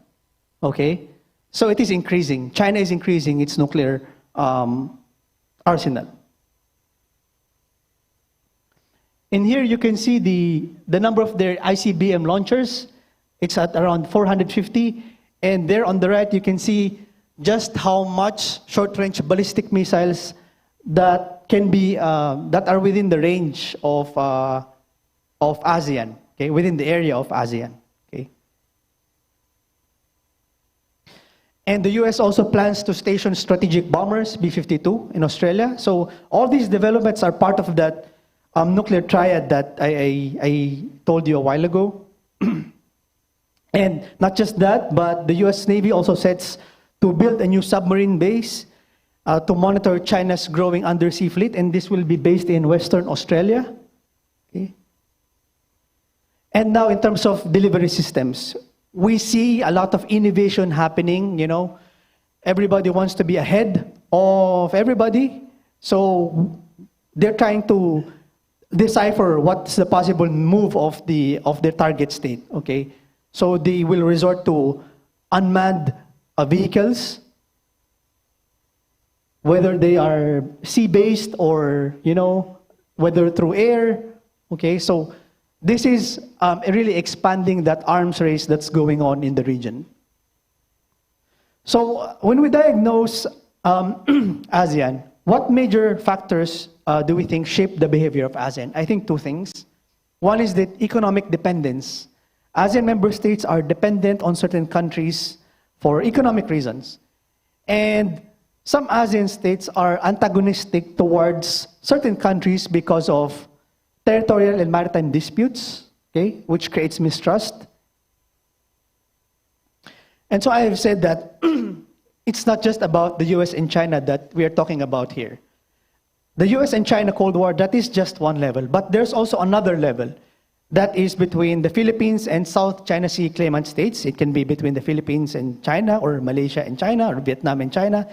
Okay, so it is increasing. China is increasing its nuclear arsenal. And here you can see the number of their ICBM launchers. It's at around 450. And there on the right, you can see just how much short-range ballistic missiles that can be that are within the range of ASEAN. Okay, within the area of ASEAN. Okay. And the US also plans to station strategic bombers, B-52, in Australia. So all these developments are part of that nuclear triad that I told you a while ago. And not just that, but the US Navy also sets to build a new submarine base to monitor China's growing undersea fleet, and this will be based in Western Australia. Okay. And now in terms of delivery systems, we see a lot of innovation happening, Everybody wants to be ahead of everybody. So they're trying to decipher what's the possible move of the target state. Okay, so they will resort to unmanned vehicles, whether they are sea-based or whether through air. Okay, so this is really expanding that arms race that's going on in the region. So when we diagnose ASEAN, what major factors do we think shape the behavior of ASEAN? I think two things. One is the economic dependence. ASEAN member states are dependent on certain countries for economic reasons. And some ASEAN states are antagonistic towards certain countries because of territorial and maritime disputes, okay, which creates mistrust. And so I have said that it's not just about the US and China that we are talking about here. The US and China Cold War, that is just one level, but there's also another level that is between the Philippines and South China Sea claimant states. It can be between the Philippines and China, or Malaysia and China, or Vietnam and China.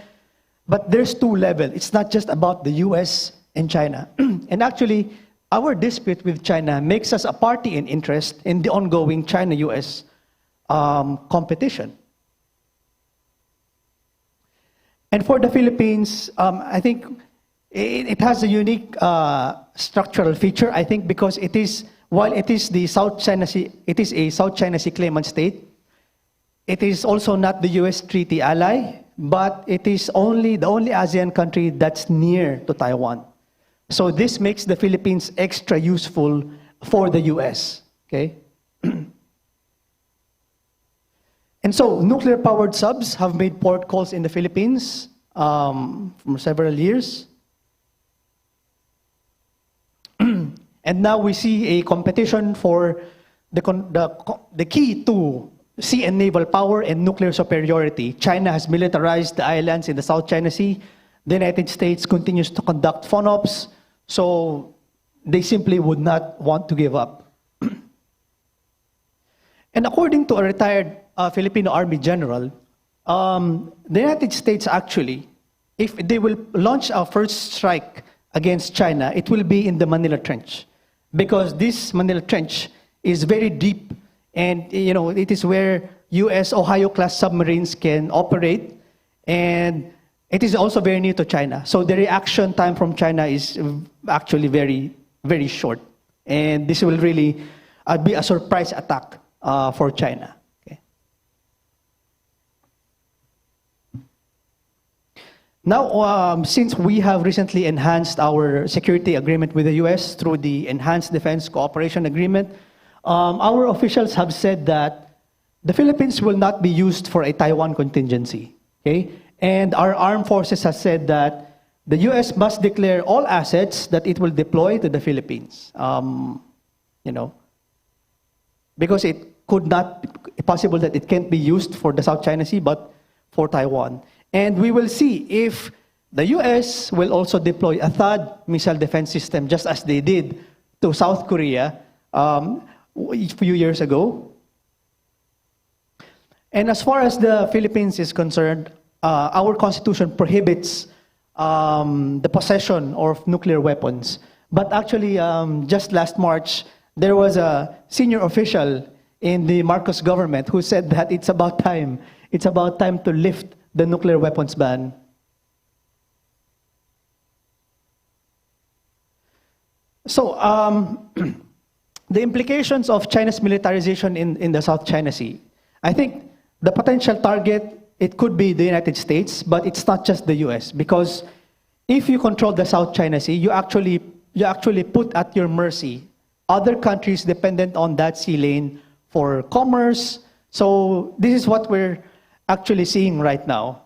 But there's two levels. It's not just about the US and China. And actually, our dispute with China makes us a party in interest in the ongoing China-US competition. And for the Philippines, I think it has a unique structural feature, I think, because it is, while it is the South China Sea, it is a South China Sea claimant state, it is also not the US treaty ally, but it is the only ASEAN country that's near to Taiwan. So this makes the Philippines extra useful for the US, okay? And so nuclear-powered subs have made port calls in the Philippines for several years. And now we see a competition for the key to sea and naval power and nuclear superiority. China has militarized the islands in the South China Sea. The United States continues to conduct FONOPs, so they simply would not want to give up. And according to a retired Filipino Army general, the United States actually, if they will launch a first strike against China, it will be in the Manila Trench, because this Manila Trench is very deep, and it is where US Ohio-class submarines can operate, and it is also very near to China. So the reaction time from China is actually very, very short. And this will really be a surprise attack for China. Okay. Now, since we have recently enhanced our security agreement with the US through the Enhanced Defense Cooperation Agreement, our officials have said that the Philippines will not be used for a Taiwan contingency. Okay? And our armed forces has said that the US must declare all assets that it will deploy to the Philippines. Because it could not be possible that it can't be used for the South China Sea, but for Taiwan. And we will see if the US will also deploy a THAAD missile defense system, just as they did to South Korea a few years ago. And as far as the Philippines is concerned, our constitution prohibits the possession of nuclear weapons. But actually, just last March, there was a senior official in the Marcos government who said that it's about time to lift the nuclear weapons ban. So, the implications of China's militarization in the South China Sea. I think the potential target, it could be the United States, but it's not just the US, because if you control the South China Sea, you actually put at your mercy other countries dependent on that sea lane for commerce. So this is what we're actually seeing right now.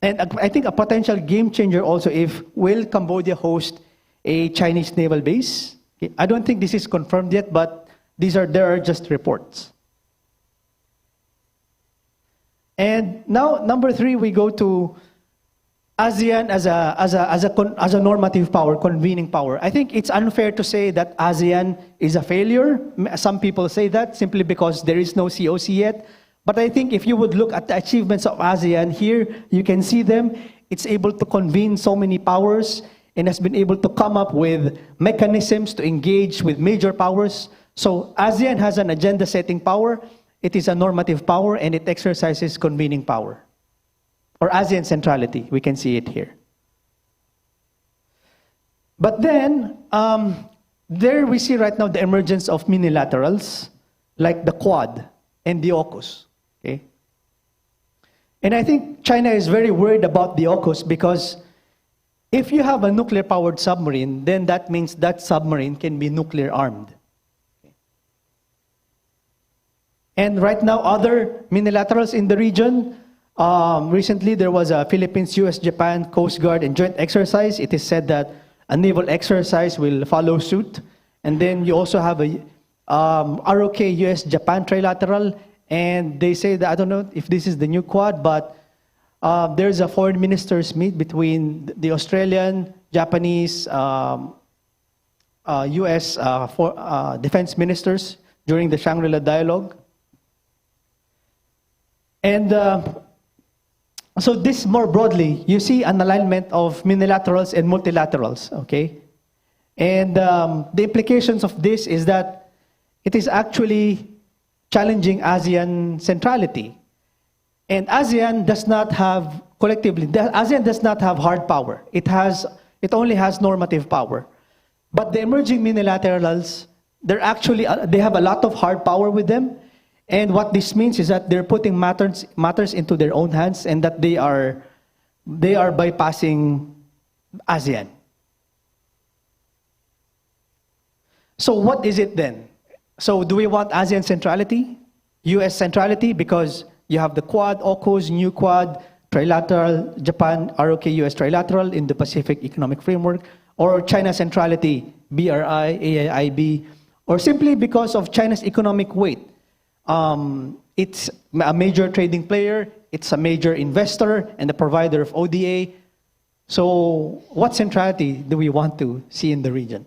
And I think a potential game changer also, if will Cambodia host a Chinese naval base? Okay. I don't think this is confirmed yet, but there are just reports. And now, number 3, we go to ASEAN as a normative power, convening power. I think it's unfair to say that ASEAN is a failure. Some people say that simply because there is no COC yet. But I think if you would look at the achievements of ASEAN here, you can see them. It's able to convene so many powers and has been able to come up with mechanisms to engage with major powers. So ASEAN has an agenda-setting power, it is a normative power, and it exercises convening power. Or ASEAN centrality, we can see it here. But then, there we see right now the emergence of minilaterals, like the Quad and the AUKUS. Okay? And I think China is very worried about the AUKUS because if you have a nuclear-powered submarine, then that means that submarine can be nuclear-armed. And right now, other minilaterals in the region, recently there was a Philippines, US, Japan, Coast Guard, and joint exercise. It is said that a naval exercise will follow suit. And then you also have a ROK, US, Japan trilateral. And they say that, I don't know if this is the new Quad, but there's a foreign ministers meet between the Australian, Japanese, US defense ministers during the Shangri-La dialogue. And so this more broadly, you see an alignment of minilaterals and multilaterals, okay? And the implications of this is that it is actually challenging ASEAN centrality. And ASEAN does not have, collectively, ASEAN does not have hard power. It only has normative power. But the emerging minilaterals, they have a lot of hard power with them. And what this means is that they're putting matters into their own hands and that they are bypassing ASEAN. So what is it then? So do we want ASEAN centrality? US centrality? Because you have the Quad, AUKUS, New Quad, trilateral, Japan, ROK, US trilateral in the Pacific Economic Framework, or China centrality, BRI, AIIB, or simply because of China's economic weight. It's a major trading player, it's a major investor, and a provider of ODA. So what centrality do we want to see in the region?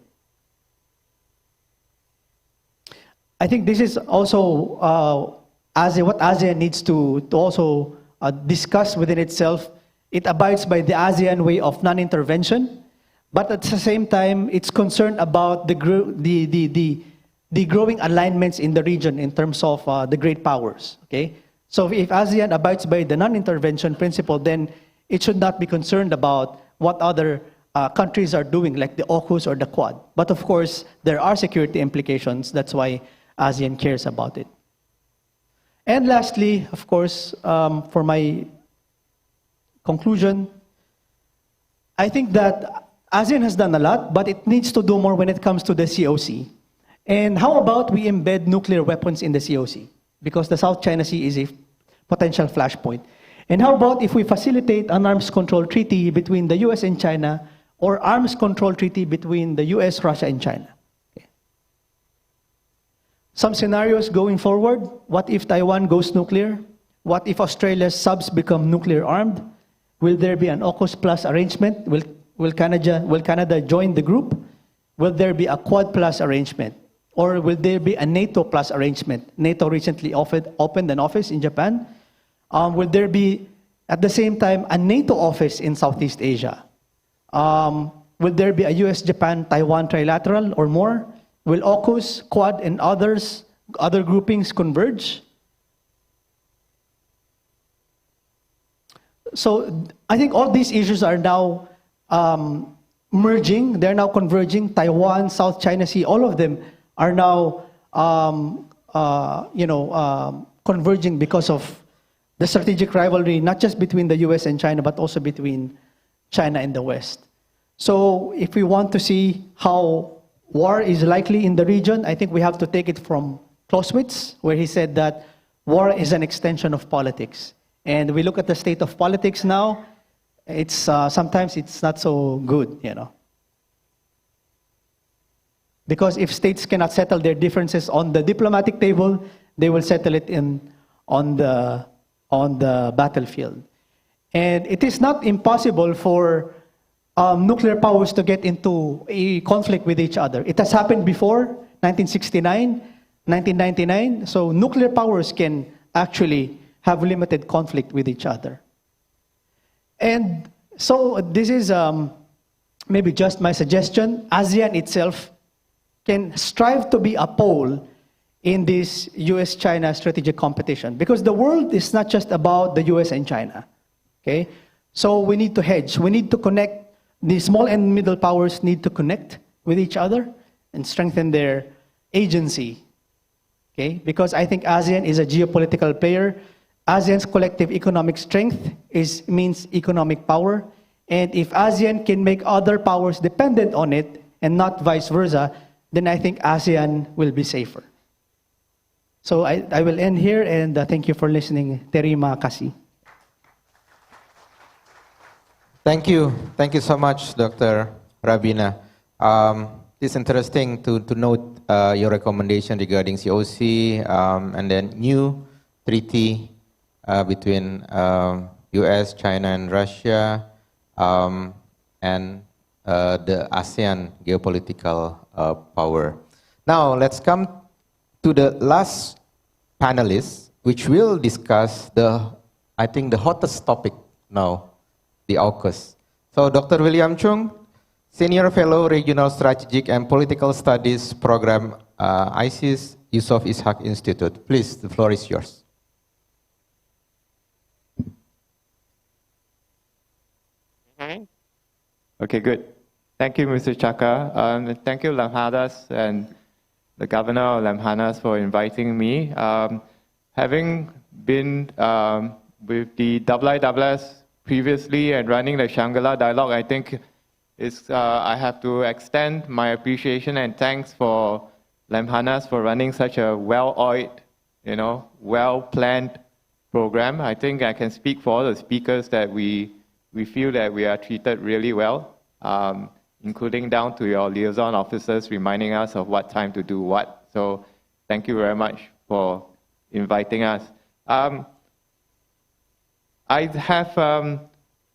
I think this is also what ASEAN needs to also discuss within itself. It abides by the ASEAN way of non-intervention, but at the same time, it's concerned about the growing alignments in the region in terms of the great powers. Okay, so if ASEAN abides by the non-intervention principle, then it should not be concerned about what other countries are doing, like the AUKUS or the Quad. But of course, there are security implications. That's why ASEAN cares about it. And lastly, of course, for my conclusion, I think that ASEAN has done a lot, but it needs to do more when it comes to the COC. And how about we embed nuclear weapons in the COC? Because the South China Sea is a potential flashpoint. And how about if we facilitate an arms control treaty between the US and China, or arms control treaty between the US, Russia, and China? Some scenarios going forward: what if Taiwan goes nuclear? What if Australia's subs become nuclear armed? Will there be an AUKUS plus arrangement? Will Canada join the group? Will there be a Quad plus arrangement? Or will there be a NATO plus arrangement? NATO recently opened an office in Japan. Will there be, at the same time, a NATO office in Southeast Asia? Will there be a US-Japan-Taiwan trilateral or more? Will AUKUS, Quad, and other groupings converge? So I think all these issues are now merging. They're now converging. Taiwan, South China Sea, all of them are now converging because of the strategic rivalry, not just between the US and China, but also between China and the West. So if we want to see how war is likely in the region, I think we have to take it from Clausewitz, where he said that war is an extension of politics. And we look at the state of politics now, it's sometimes it's not so good, you know. Because if states cannot settle their differences on the diplomatic table, they will settle it on the battlefield. And it is not impossible for nuclear powers to get into a conflict with each other. It has happened before, 1969, 1999. So nuclear powers can actually have limited conflict with each other. And So this is maybe just my suggestion. ASEAN itself can strive to be a pole in this US-China strategic competition, because the world is not just about the US and China, okay? So we need to hedge, we need to connect, the small and middle powers need to connect with each other and strengthen their agency, okay? Because I think ASEAN is a geopolitical player. ASEAN's collective economic strength means economic power, and if ASEAN can make other powers dependent on it and not vice versa, then I think ASEAN will be safer. So I will end here, and thank you for listening. Terima kasih. Thank you. Thank you so much, Dr. Rabena. It's interesting to note your recommendation regarding COC and then new treaty between US, China, and Russia, and the ASEAN geopolitical power. Now, let's come to the last panelist, which will discuss I think the hottest topic now, the AUKUS. So Dr. William Choong, Senior Fellow, Regional Strategic and Political Studies Program, ISEAS, Yusof Ishak Institute. Please, the floor is yours. Okay, good. Thank you, Mr. Caka. Thank you, Lemhanas and the Governor of Lemhanas for inviting me. Having been with the IISS previously and running the Shangri-La Dialogue, I think I have to extend my appreciation and thanks for Lemhanas for running such a well-oiled, well-planned program. I think I can speak for all the speakers that we feel that we are treated really well, including down to your liaison officers reminding us of what time to do what. So thank you very much for inviting us. I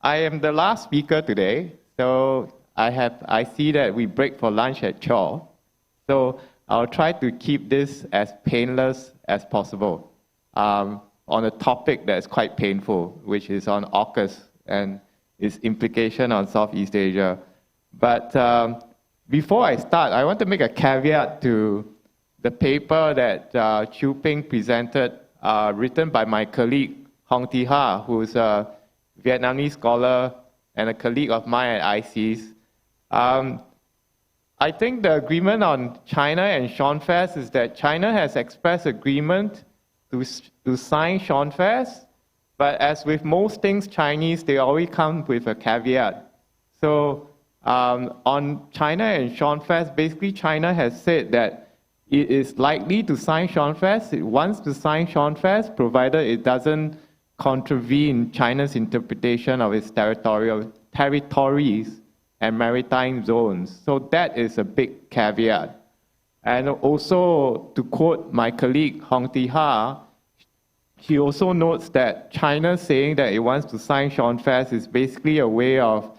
am the last speaker today, so I see that we break for lunch at Choong. So I'll try to keep this as painless as possible on a topic that's quite painful, which is on AUKUS and its implication on Southeast Asia. But before I start, I want to make a caveat to the paper that Chiew presented, written by my colleague Hong Thi Ha, who's a Vietnamese scholar and a colleague of mine at ISEAS. I think the agreement on China and SEANFWZ is that China has expressed agreement to sign SEANFWZ, but as with most things Chinese, they always come with a caveat. So on China and SEANFWZ, basically China has said that it is likely to sign SEANFWZ. It wants to sign SEANFWZ, provided it doesn't contravene China's interpretation of its territories and maritime zones. So that is a big caveat. And also, to quote my colleague Hong Thi Ha, he also notes that China saying that it wants to sign SEANFWZ is basically a way of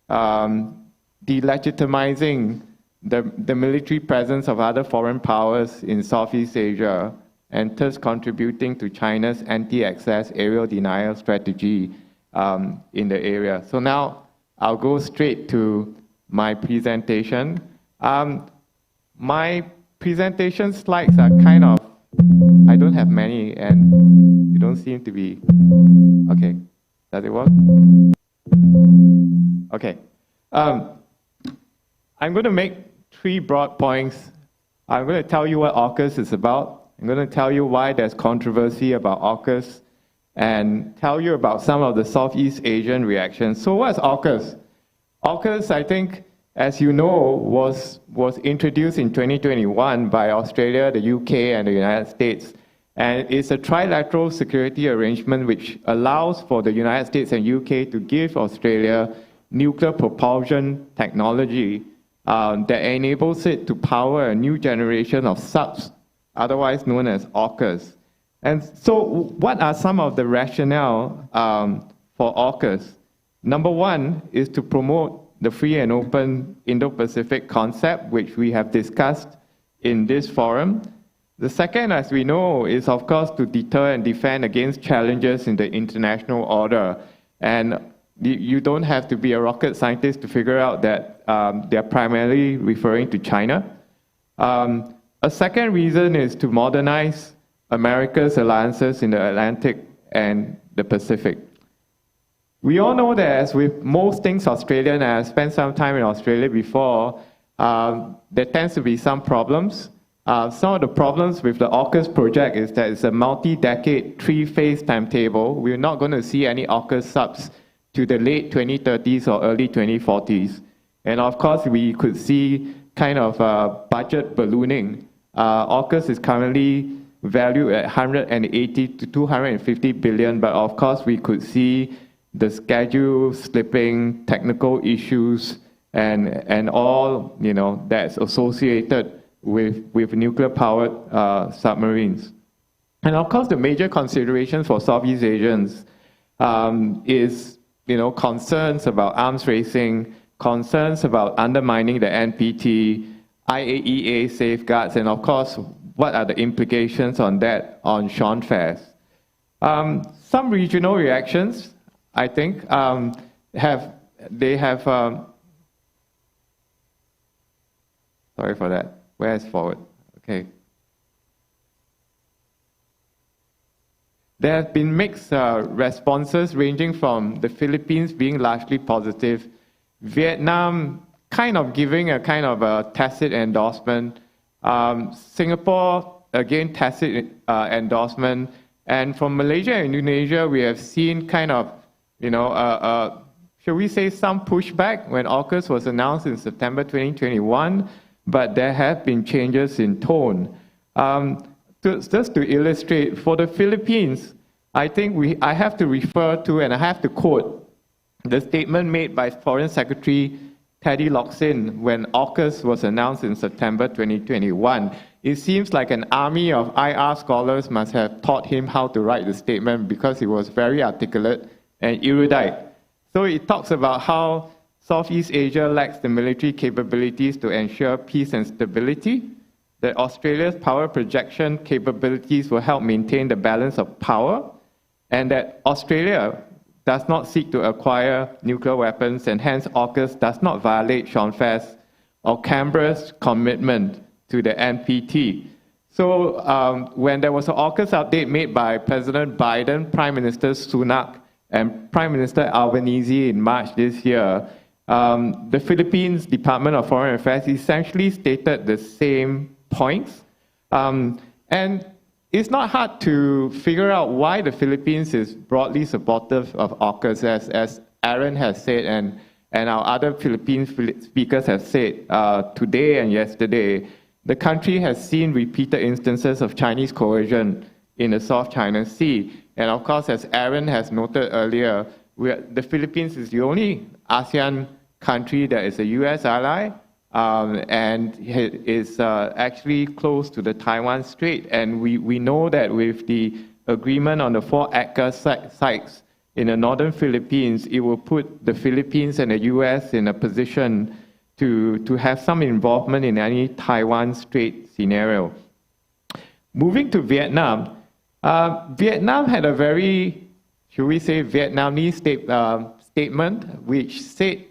delegitimizing the military presence of other foreign powers in Southeast Asia, and thus contributing to China's anti-access aerial denial strategy in the area. So now I'll go straight to my presentation. My presentation slides are kind of, I don't have many, and you don't seem to be, okay, does it work? Okay. I'm going to make 3 broad points. I'm going to tell you what AUKUS is about. I'm going to tell you why there's controversy about AUKUS, and tell you about some of the Southeast Asian reactions. So what's AUKUS? AUKUS, I think, as you know, was introduced in 2021 by Australia, the UK, and the United States. And it's a trilateral security arrangement which allows for the United States and UK to give Australia nuclear propulsion technology that enables it to power a new generation of subs, otherwise known as AUKUS. And so what are some of the rationale for AUKUS? Number one is to promote the free and open Indo-Pacific concept, which we have discussed in this forum. The second, as we know, is of course to deter and defend against challenges in the international order. And you don't have to be a rocket scientist to figure out that they're primarily referring to China. A second reason is to modernize America's alliances in the Atlantic and the Pacific. We all know that, as with most things Australian, and I've spent some time in Australia before, there tends to be some problems. Some of the problems with the AUKUS project is that it's a multi-decade, three-phase timetable. We're not going to see any AUKUS subs to the late 2030s or early 2040s. And of course, we could see kind of budget ballooning. AUKUS is currently valued at 180 to 250 billion, but of course, we could see the schedule slipping, technical issues, and all that's associated with nuclear-powered submarines. And of course, the major consideration for Southeast Asians is concerns about arms racing, concerns about undermining the NPT, IAEA safeguards, and of course, what are the implications on that on SEANFWZ? Some regional reactions, I think, sorry for that. Where's forward? Okay. There have been mixed responses ranging from the Philippines being largely positive, Vietnam kind of giving a kind of a tacit endorsement, Singapore, again, tacit endorsement, and from Malaysia and Indonesia, we have seen kind of, should we say some pushback when AUKUS was announced in September 2021, but there have been changes in tone. Just to illustrate, for the Philippines, I think I have to refer to, and I have to quote, the statement made by Foreign Secretary Teddy Locsin when AUKUS was announced in September 2021. It seems like an army of IR scholars must have taught him how to write the statement because he was very articulate and erudite. So it talks about how Southeast Asia lacks the military capabilities to ensure peace and stability, that Australia's power projection capabilities will help maintain the balance of power, and that Australia does not seek to acquire nuclear weapons, and hence AUKUS does not violate SEANFWZ or Canberra's commitment to the NPT. So when there was an AUKUS update made by President Biden, Prime Minister Sunak, and Prime Minister Alverdi in March this year, the Philippines Department of Foreign Affairs essentially stated the same points. And it's not hard to figure out why the Philippines is broadly supportive of AUKUS, as Aaron has said, and our other Philippine speakers have said today and yesterday. The country has seen repeated instances of Chinese coercion in the South China Sea. And of course, as Aaron has noted earlier, the Philippines is the only ASEAN country that is a US ally, and is actually close to the Taiwan Strait. And we know that with the agreement on the 4 ACCA sites in the northern Philippines, it will put the Philippines and the US in a position to have some involvement in any Taiwan Strait scenario. Moving to Vietnam, Vietnam had a very, should we say, Vietnamese statement, which said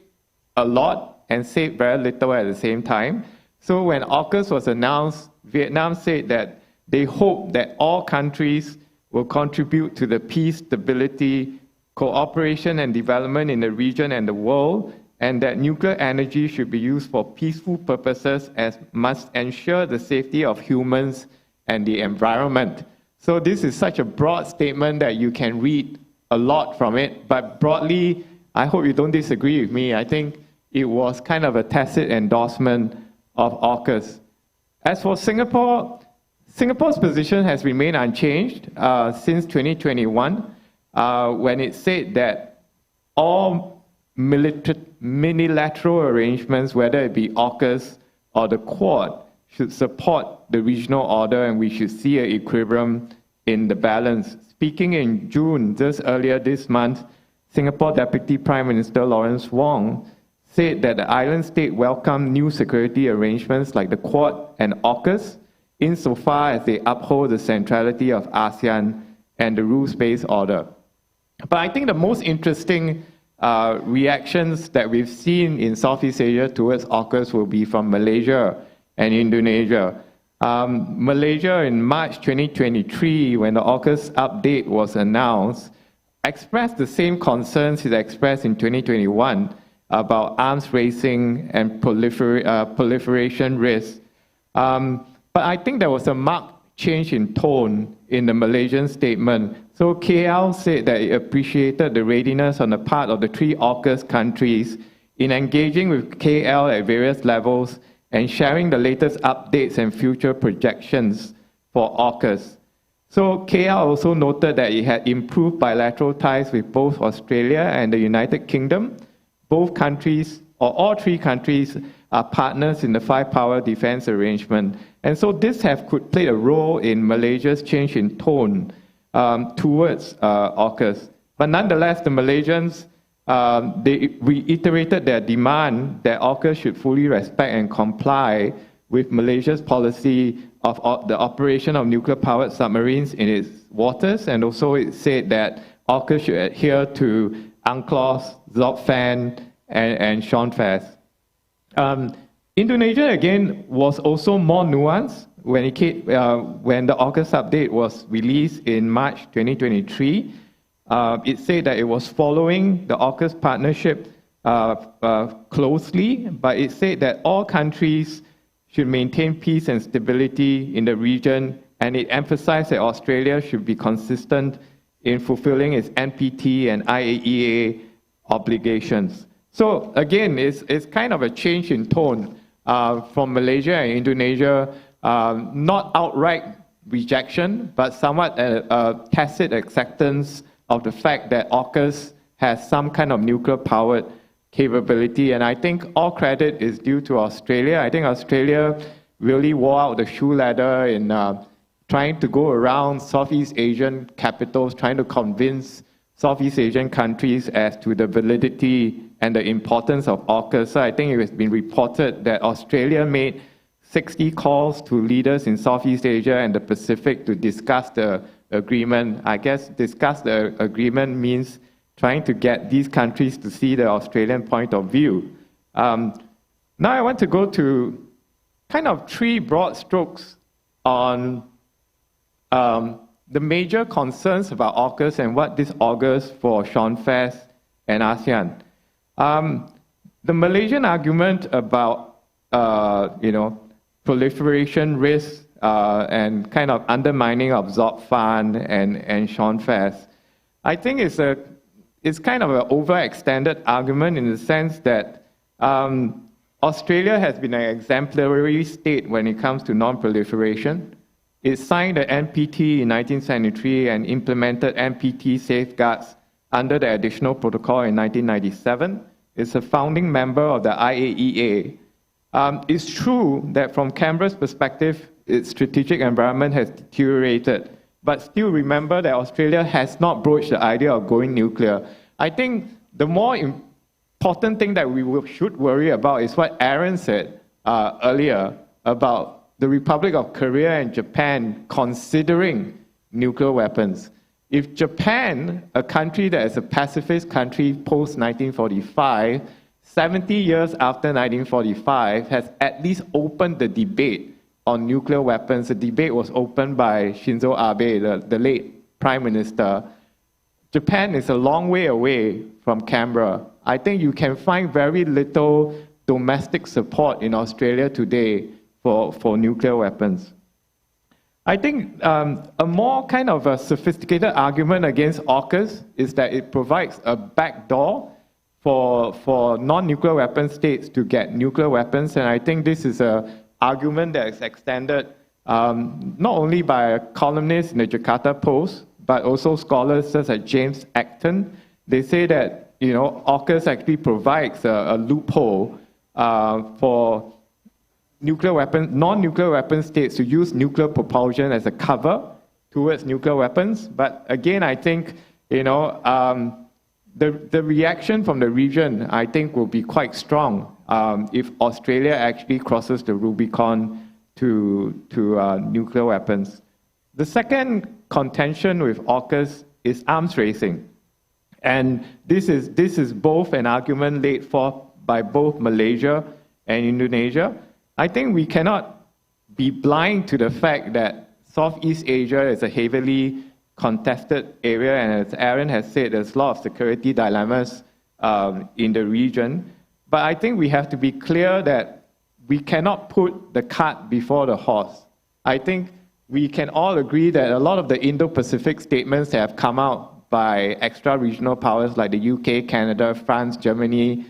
a lot and said very little at the same time. So when AUKUS was announced, Vietnam said that they hope that all countries will contribute to the peace, stability, cooperation and development in the region and the world, and that nuclear energy should be used for peaceful purposes as must ensure the safety of humans and the environment. So this is such a broad statement that you can read a lot from it, but broadly, I hope you don't disagree with me. I think it was kind of a tacit endorsement of AUKUS. As for Singapore, Singapore's position has remained unchanged since 2021, when it said that all unilateral arrangements, whether it be AUKUS or the Quad, should support the regional order, and we should see an equilibrium in the balance. Speaking in June, just earlier this month, Singapore Deputy Prime Minister Lawrence Wong said that the island state welcomed new security arrangements like the Quad and AUKUS, insofar as they uphold the centrality of ASEAN and the rules-based order. But I think the most interesting reactions that we've seen in Southeast Asia towards AUKUS will be from Malaysia and Indonesia. Malaysia in March 2023, when the AUKUS update was announced, expressed the same concerns it expressed in 2021 about arms racing and proliferation risks. But I think there was a marked change in tone in the Malaysian statement. So KL said that it appreciated the readiness on the part of the three AUKUS countries in engaging with KL at various levels and sharing the latest updates and future projections for AUKUS. So KL also noted that it had improved bilateral ties with both Australia and the United Kingdom. Both countries, or all three countries, are partners in the five-power defense arrangement. And so this could play a role in Malaysia's change in tone towards AUKUS. But nonetheless, the Malaysians, they reiterated their demand that AUKUS should fully respect and comply with Malaysia's policy of the operation of nuclear-powered submarines in its waters, and also it said that AUKUS should adhere to UNCLOS, ZOPFAN, and SEANFWZ. Indonesia, again, was also more nuanced when the AUKUS update was released in March 2023. It said that it was following the AUKUS partnership closely, but it said that all countries should maintain peace and stability in the region, and it emphasized that Australia should be consistent in fulfilling its NPT and IAEA obligations. So again, it's kind of a change in tone from Malaysia and Indonesia, not outright rejection, but somewhat a tacit acceptance of the fact that AUKUS has some kind of nuclear-powered capability. And I think all credit is due to Australia. I think Australia really wore out the shoe leather in trying to go around Southeast Asian capitals, trying to convince Southeast Asian countries as to the validity and the importance of AUKUS. So I think it has been reported that Australia made 60 calls to leaders in Southeast Asia and the Pacific to discuss the agreement. I guess discuss the agreement means trying to get these countries to see the Australian point of view. Now I want to go to kind of three broad strokes on the major concerns about AUKUS and what this augurs for SEANFWZ and ASEAN. The Malaysian argument about proliferation risks and kind of undermining of ZOPFAN and SEANFWZ, I think it's kind of an overextended argument in the sense that Australia has been an exemplary state when it comes to non-proliferation. It signed the NPT in 1973 and implemented NPT safeguards under the additional protocol in 1997. It's a founding member of the IAEA. It's true that from Canberra's perspective, its strategic environment has deteriorated, but still remember that Australia has not broached the idea of going nuclear. I think the more important thing that we should worry about is what Aaron said earlier about the Republic of Korea and Japan considering nuclear weapons. If Japan, a country that is a pacifist country post-1945, 70 years after 1945, has at least opened the debate on nuclear weapons. The debate was opened by Shinzo Abe, the late Prime Minister. Japan is a long way away from Canberra. I think you can find very little domestic support in Australia today for nuclear weapons. I think a more kind of a sophisticated argument against AUKUS is that it provides a backdoor for non-nuclear weapon states to get nuclear weapons, and I think this is an argument that is extended not only by a columnist in the Jakarta Post, but also scholars such as James Acton. They say that AUKUS actually provides a loophole for non-nuclear weapon states to use nuclear propulsion as a cover towards nuclear weapons. But again, I think the reaction from the region, I think, will be quite strong if Australia actually crosses the Rubicon to nuclear weapons. The second contention with AUKUS is arms racing. And this is both an argument laid forth by both Malaysia and Indonesia. I think we cannot be blind to the fact that Southeast Asia is a heavily contested area, and as Aaron has said, there's a lot of security dilemmas in the region. But I think we have to be clear that we cannot put the cart before the horse. I think we can all agree that a lot of the Indo-Pacific statements that have come out by extra-regional powers like the UK, Canada, France, Germany,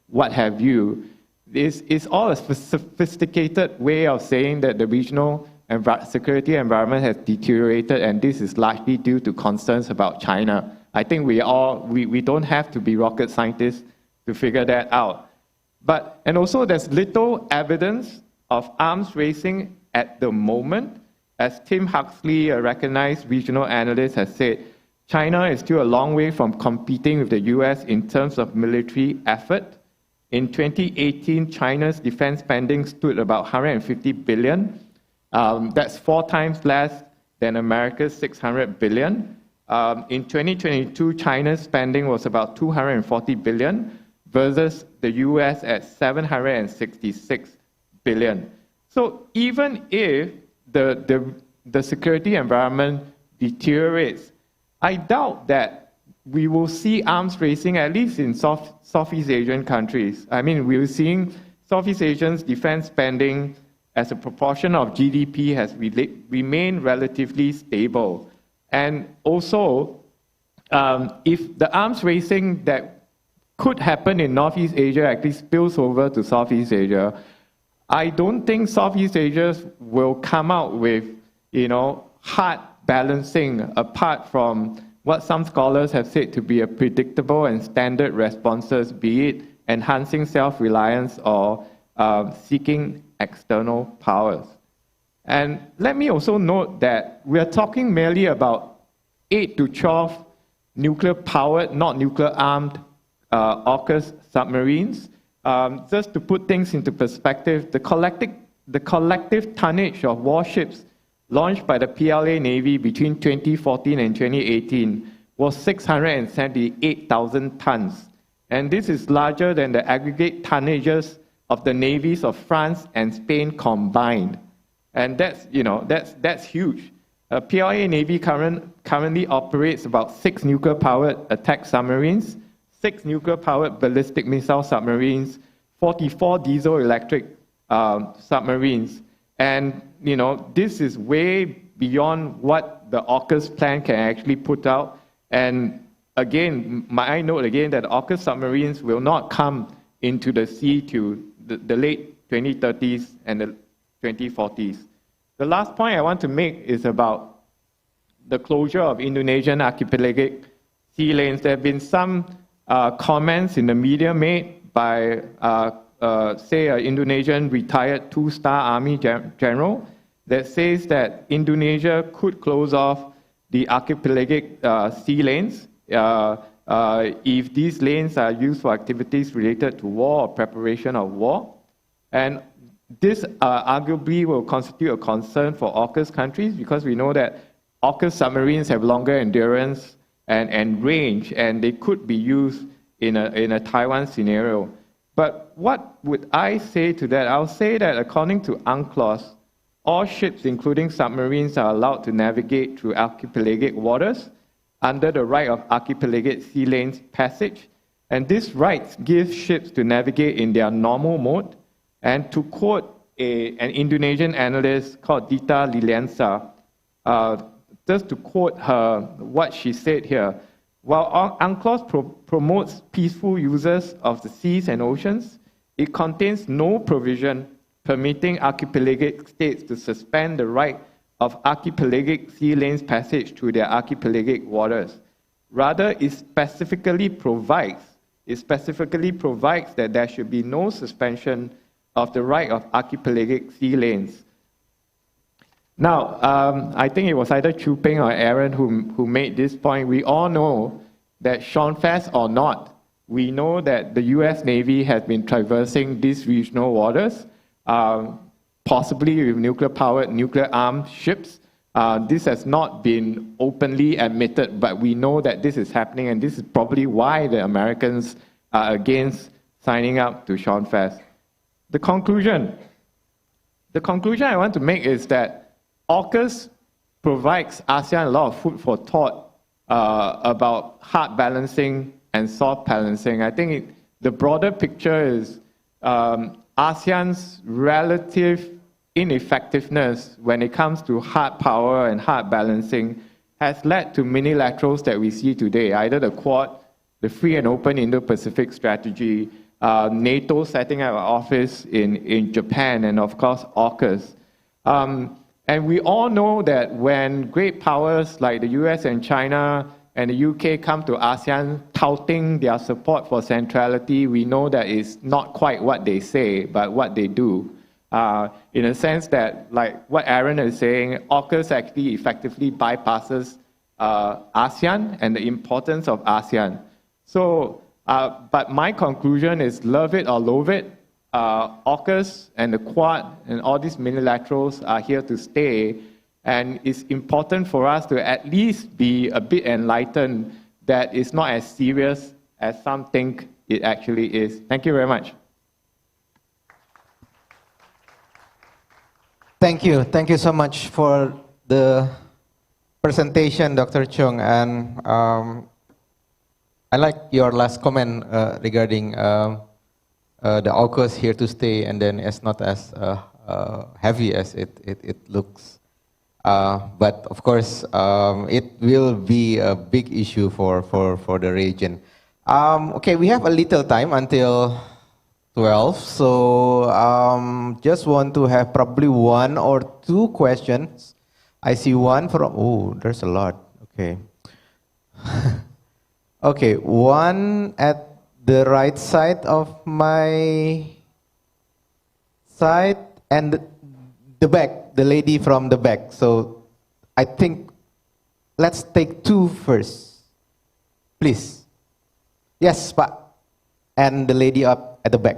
what have you, is all a sophisticated way of saying that the regional security environment has deteriorated, and this is largely due to concerns about China. I think we don't have to be rocket scientists to figure that out. And also there's little evidence of arms racing at the moment. As Tim Huxley, a recognized regional analyst, has said, China is still a long way from competing with the US in terms of military effort. In 2018, China's defense spending stood about 150 billion. That's 4 times less than America's 600 billion. In 2022, China's spending was about 240 billion versus the US at 766 billion. So even if the security environment deteriorates, I doubt that we will see arms racing, at least in Southeast Asian countries. I mean, we're seeing Southeast Asians' defense spending as a proportion of GDP has remained relatively stable. And also, if the arms racing that could happen in Northeast Asia actually spills over to Southeast Asia, I don't think Southeast Asia will come out with, hard balancing apart from what some scholars have said to be a predictable and standard responses, be it enhancing self-reliance or seeking external powers. And let me also note that we are talking merely about 8 to 12 nuclear-powered, not nuclear-armed AUKUS submarines. Just to put things into perspective, the collective tonnage of warships launched by the PLA Navy between 2014 and 2018 was 678,000 tons. And this is larger than the aggregate tonnages of the navies of France and Spain combined. And that's huge. PLA Navy currently operates about 6 nuclear-powered attack submarines, 6 nuclear-powered ballistic missile submarines, 44 diesel-electric submarines. And, this is way beyond what the AUKUS plan can actually put out. And again, I note again that AUKUS submarines will not come into the sea till the late 2030s and the 2040s. The last point I want to make is about the closure of Indonesian archipelagic sea lanes. There have been some comments in the media made by, say, an Indonesian retired 2-star army general that says that Indonesia could close off the archipelagic sea lanes if these lanes are used for activities related to war or preparation of war. And this arguably will constitute a concern for AUKUS countries, because we know that AUKUS submarines have longer endurance and range, and they could be used in a Taiwan scenario. But what would I say to that? I'll say that according to UNCLOS, all ships, including submarines, are allowed to navigate through archipelagic waters under the right of archipelagic sea lanes passage. And this right gives ships to navigate in their normal mode. And to quote an Indonesian analyst called Dita Liliansa, just to quote her, what she said here, while UNCLOS promotes peaceful uses of the seas and oceans, it contains no provision permitting archipelagic states to suspend the right of archipelagic sea lanes passage through their archipelagic waters. Rather, it specifically provides that there should be no suspension of the right of archipelagic sea lanes. Now, I think it was either Chu Peng or Aaron who made this point. We all know that SEANFWZ or not, we know that the US Navy has been traversing these regional waters, possibly with nuclear-powered, nuclear-armed ships. This has not been openly admitted, but we know that this is happening, and this is probably why the Americans are against signing up to SEANFWZ. The conclusion I want to make is that AUKUS provides ASEAN a lot of food for thought about hard balancing and soft balancing. I think the broader picture is ASEAN's relative ineffectiveness when it comes to hard power and hard balancing has led to minilaterals that we see today, either the Quad, the Free and Open Indo-Pacific Strategy, NATO setting up an office in Japan, and of course AUKUS. And we all know that when great powers like the US and China and the UK come to ASEAN touting their support for centrality, we know that it's not quite what they say, but what they do. In a sense that, like what Aaron is saying, AUKUS actually effectively bypasses ASEAN and the importance of ASEAN. So, but my conclusion is love it or loathe it, AUKUS and the Quad and all these minilaterals are here to stay, and it's important for us to at least be a bit enlightened that it's not as serious as some think it actually is. Thank you very much. Thank you. Thank you so much for the presentation, Dr. Choong. And I like your last comment regarding the AUKUS here to stay, and then it's not as heavy as it looks. But of course, it will be a big issue for the region. Okay, we have a little time until 12, so just want to have probably 1 or 2 questions. I see one from, oh, there's a lot, okay. Okay, one at the right side of my side, and the back, the lady from the back. So I think let's take 2 first, please. Yes, Pak, and the lady up at the back.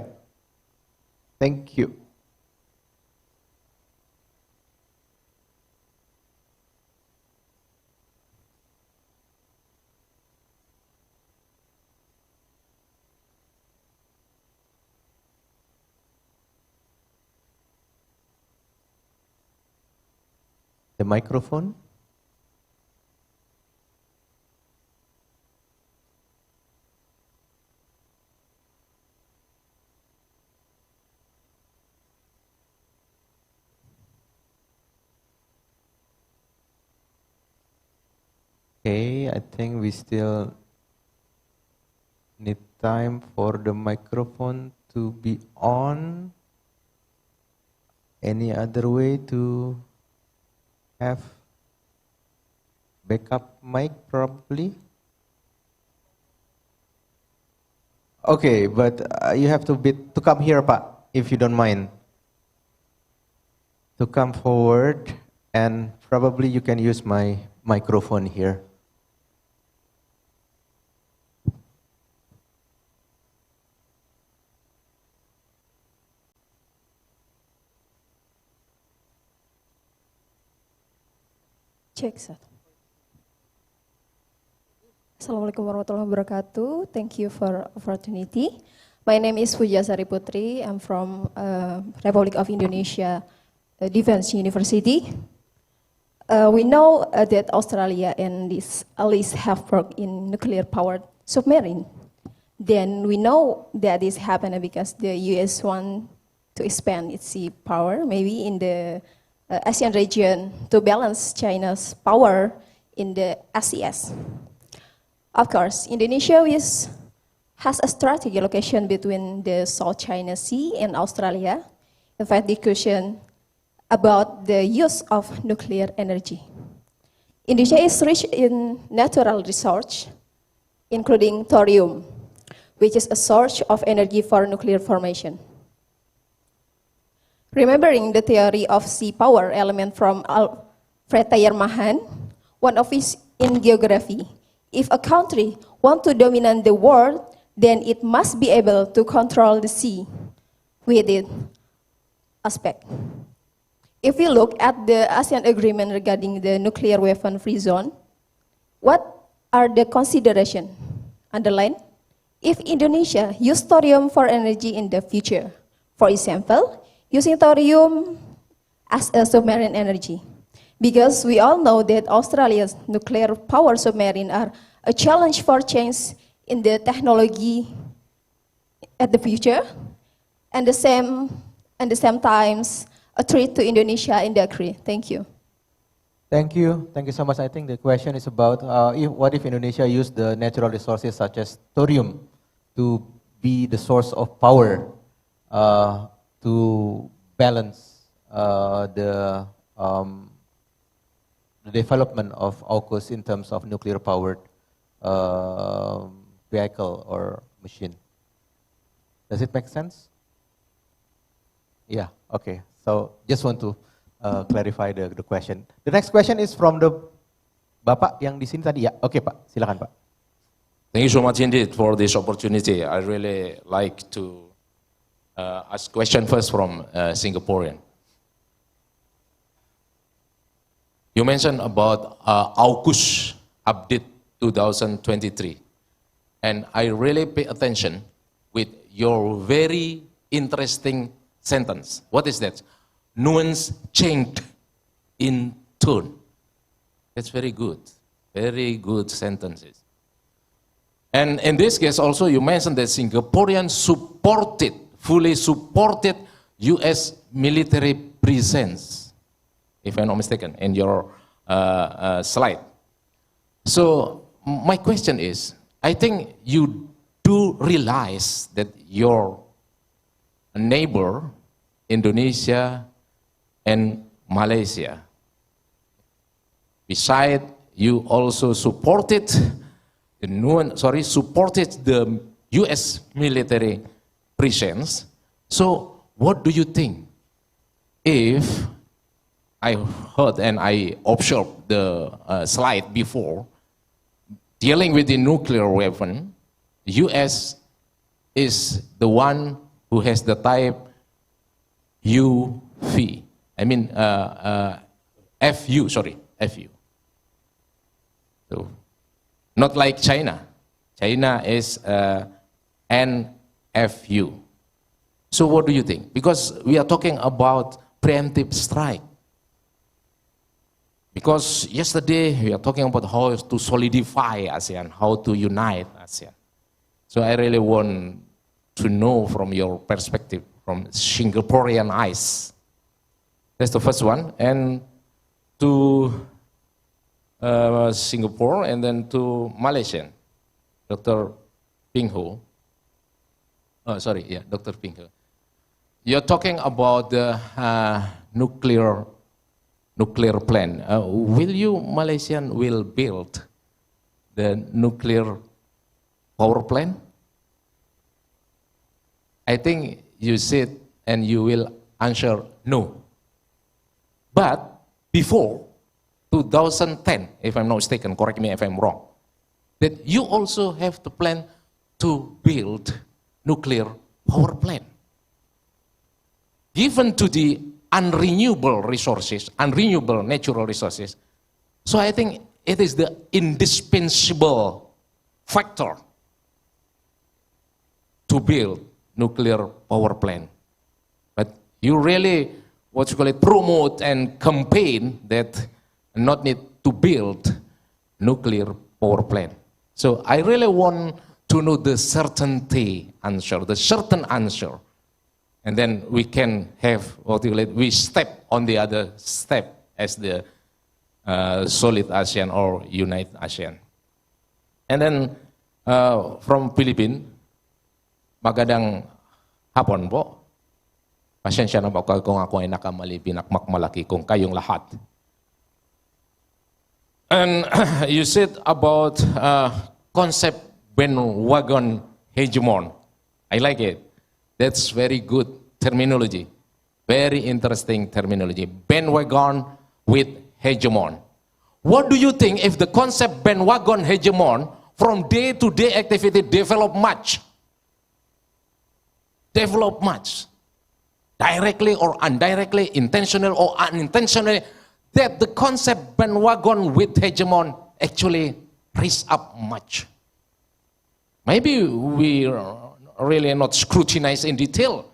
Thank you. The microphone. Okay, I think we still need time for the microphone to be on. Any other way to have backup mic probably? Okay, but you have to come here, Pak, if you don't mind. To come forward, and probably you can use my microphone here. Cek, sir. Assalamualaikum warahmatullahi wabarakatuh. Thank you for opportunity. My name is Pujasari Putri. I'm from Republic of Indonesia Defense University. We know that Australia and its allies have worked in nuclear-powered submarine. Then we know that this happened because the US want to expand its sea power, maybe in the ASEAN region, to balance China's power in the SEAS. Of course, Indonesia has a strategic location between the South China Sea and Australia. In fact, discussion about the use of nuclear energy. Indonesia is rich in natural resources, including thorium, which is a source of energy for nuclear formation. Remembering the theory of sea power element from Alverdi, one of his in geography, if a country wants to dominate the world, then it must be able to control the sea with its aspect. if we look at the ASEAN agreement regarding the nuclear weapon-free zone, what are the considerations underlined? If Indonesia use thorium for energy in the future, for example, using thorium as a submarine energy, because we all know that Australia's nuclear power submarine are a challenge for change in the technology at the future, and the same times a threat to Indonesia in the agreement. Thank you. Thank you so much. I think the question is about what if Indonesia used the natural resources such as thorium to be the source of power to balance the development of AUKUS in terms of nuclear powered vehicle or machine. Does it make sense? Yeah, okay. So just want to clarify the question. The next question is from the Bapak yang di sini tadi ya. Oke Pak, silakan Pak. Thank you so much indeed for this opportunity. I really like to ask question first from Singaporean. You mentioned about AUKUS update 2023, and I really pay attention with your very interesting sentence. What is that? Nuance changed in tone. That's very good sentences. And in this case also you mentioned that Singaporeans fully supported US military presence, if I'm not mistaken, in your slide. So my question is, I think you do realize that your neighbor, Indonesia and Malaysia, besides you also supported the US military presence. So what do you think if I heard and I observed the slide before dealing with the nuclear weapon, the US is the one who has the type UV. I mean FU. So, not like China. China is NFU. So what do you think? Because we are talking about preemptive strike. Because yesterday we are talking about how to solidify ASEAN, how to unite ASEAN. So I really want to know from your perspective, from Singaporean eyes. That's the first one. And to Singapore and then to Malaysian, Dr. Ping Ho. Dr. Ping Ho. You're talking about the nuclear plant. Will you, Malaysian, will build the nuclear power plant? I think you said and you will answer no. But before 2010, if I'm not mistaken, correct me if I'm wrong, that you also have the plan to build nuclear power plant. Given to the unrenewable resources, unrenewable natural resources, so I think it is the indispensable factor to build nuclear power plant. But you really, promote and campaign that not need to build nuclear power plant. So I really want to know the certainty answer, the certain answer. And then we can have, we step on the other step as the solid ASEAN or unite ASEAN. And then from Philippines, magandang hapon po. Pasensya na ba kung ako ay nakamali, pinakmak malaki kung kayong lahat. And you said about concept bandwagon hegemon. I like it. That's very good terminology. Very interesting terminology. Bandwagon with hegemon. What do you think if the concept bandwagon hegemon from day to day activity develop much? directly or indirectly, intentional or unintentionally, that the concept bandwagon with hegemon actually raised up much. Maybe we really not scrutinize in detail,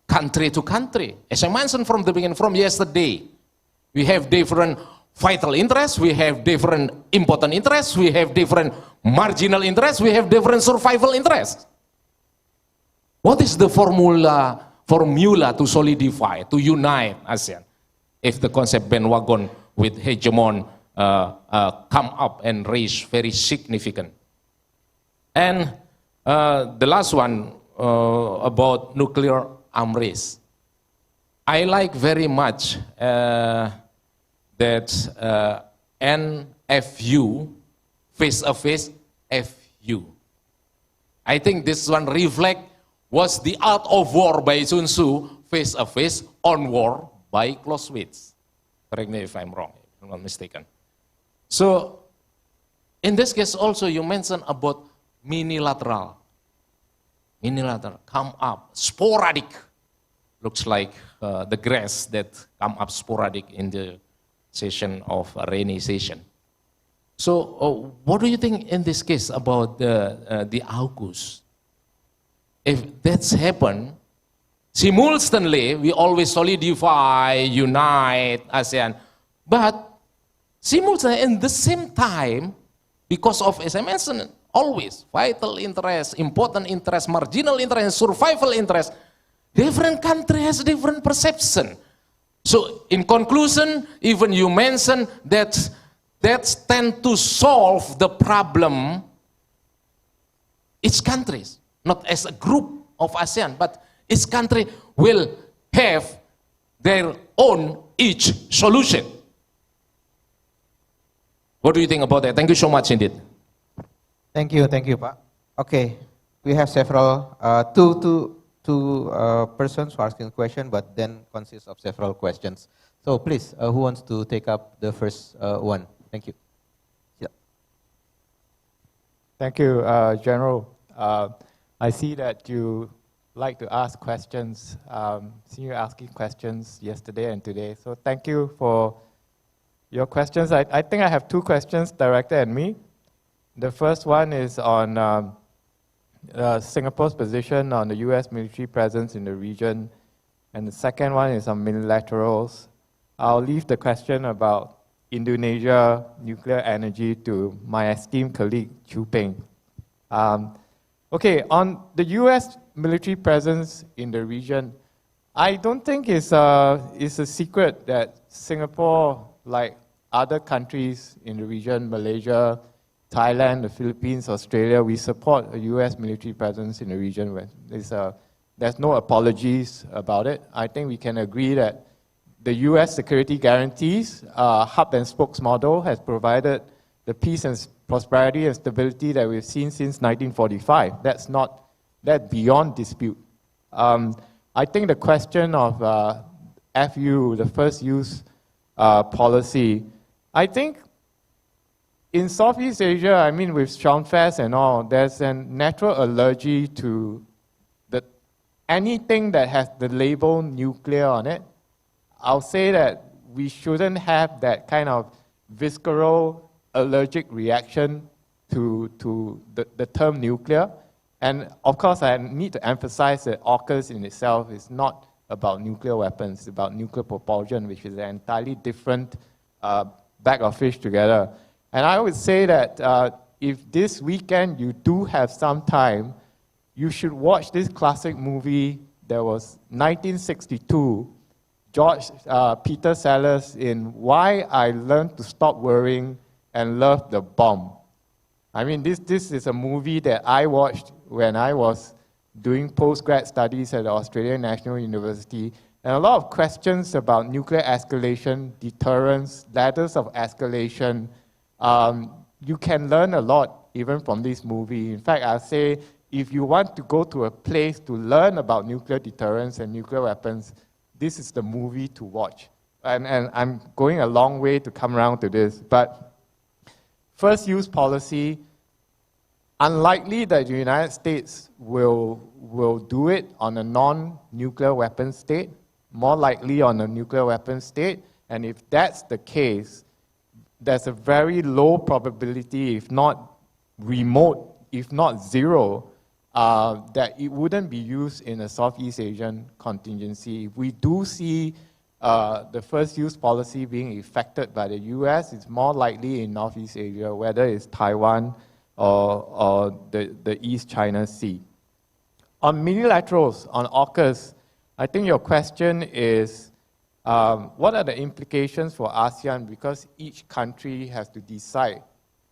country to country. As I mentioned from the beginning, from yesterday, we have different vital interests, we have different important interests, we have different marginal interests, we have different survival interests. What is the formula to solidify, to unite ASEAN? If the concept bandwagon with hegemon come up and raise very significant. And the last one about nuclear arm race. I like very much that NFU, face-to-face FU. I think this one reflect was the art of war by Sun Tzu, face-to-face on war by Clausewitz. Correct me if I'm wrong, if I'm not mistaken. So, in this case also you mentioned about minilateral. Minilateral, come up, sporadic. Looks like the grass that come up sporadic in the session of a rainy session. So, what do you think in this case about the AUKUS? If that's happened, simultaneously we always solidify, unite ASEAN, but simultaneously in the same time, because of, as I mentioned, always vital interest, important interest, marginal interest, survival interest, different country has different perception. So in conclusion, even you mentioned that tend to solve the problem each countries, not as a group of ASEAN, but each country will have their own each solution. What do you think about that? Thank you so much indeed. Thank you, Pak. Okay, we have several, two persons who are asking questions, but then consists of several questions. So please, who wants to take up the first one? Thank you. Yeah. Thank you, General. I see that you like to ask questions. See you asking questions yesterday and today. So thank you for your questions. I think I have two questions directed at me. The first one is on Singapore's position on the US military presence in the region, and the second one is on minilaterals. I'll leave the question about Indonesia nuclear energy to my esteemed colleague, Chiew. Okay, on the US military presence in the region, I don't think it's a secret that Singapore, like other countries in the region, Malaysia, Thailand, the Philippines, Australia, we support a US military presence in the region. Where there's no apologies about it. I think we can agree that the US security guarantees, hub and spokes model has provided the peace and prosperity and stability that we've seen since 1945. That's beyond dispute. I think the question of FU, the first use policy, I think in Southeast Asia, I mean with SEANFWZ and all, there's a natural allergy to anything that has the label nuclear on it. I'll say that we shouldn't have that kind of visceral allergic reaction to the term nuclear. And of course, I need to emphasize that AUKUS in itself is not about nuclear weapons, it's about nuclear propulsion, which is an entirely different bag of fish together. And I would say that if this weekend you do have some time, you should watch this classic movie that was 1962, Peter Sellers in Why I Learned to Stop Worrying and Love the Bomb. I mean, this is a movie that I watched when I was doing postgrad studies at the Australian National University, and a lot of questions about nuclear escalation, deterrence, ladders of escalation. You can learn a lot even from this movie. In fact, I'll say if you want to go to a place to learn about nuclear deterrence and nuclear weapons, this is the movie to watch. And I'm going a long way to come around to this. But first use policy, unlikely that the United States will do it on a non-nuclear weapon state. more likely on a nuclear weapon state. And if that's the case, there's a very low probability, if not remote, if not zero, that it wouldn't be used in a Southeast Asian contingency. If we do see the first use policy being effected by the US, it's more likely in Northeast Asia, whether it's Taiwan or the East China Sea. On minilaterals, on AUKUS, I think your question is, what are the implications for ASEAN, because each country has to decide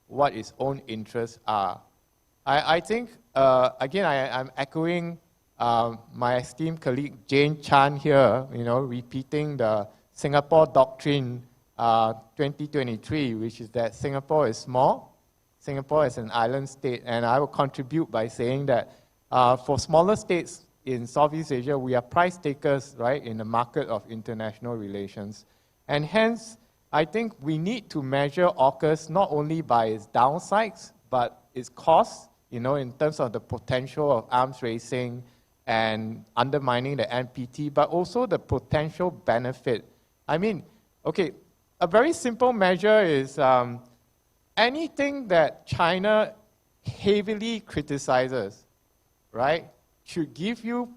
what its own interests are. I think, again, I'm echoing my esteemed colleague Jane Chan here, repeating the Singapore Doctrine 2023, which is that Singapore is small, Singapore is an island state, and I will contribute by saying that for smaller states in Southeast Asia, we are price takers, right, in the market of international relations. And hence, I think we need to measure AUKUS not only by its downsides, but its costs, in terms of the potential of arms racing and undermining the NPT, but also the potential benefit. I mean, okay, a very simple measure is anything that China heavily criticizes, right, should give you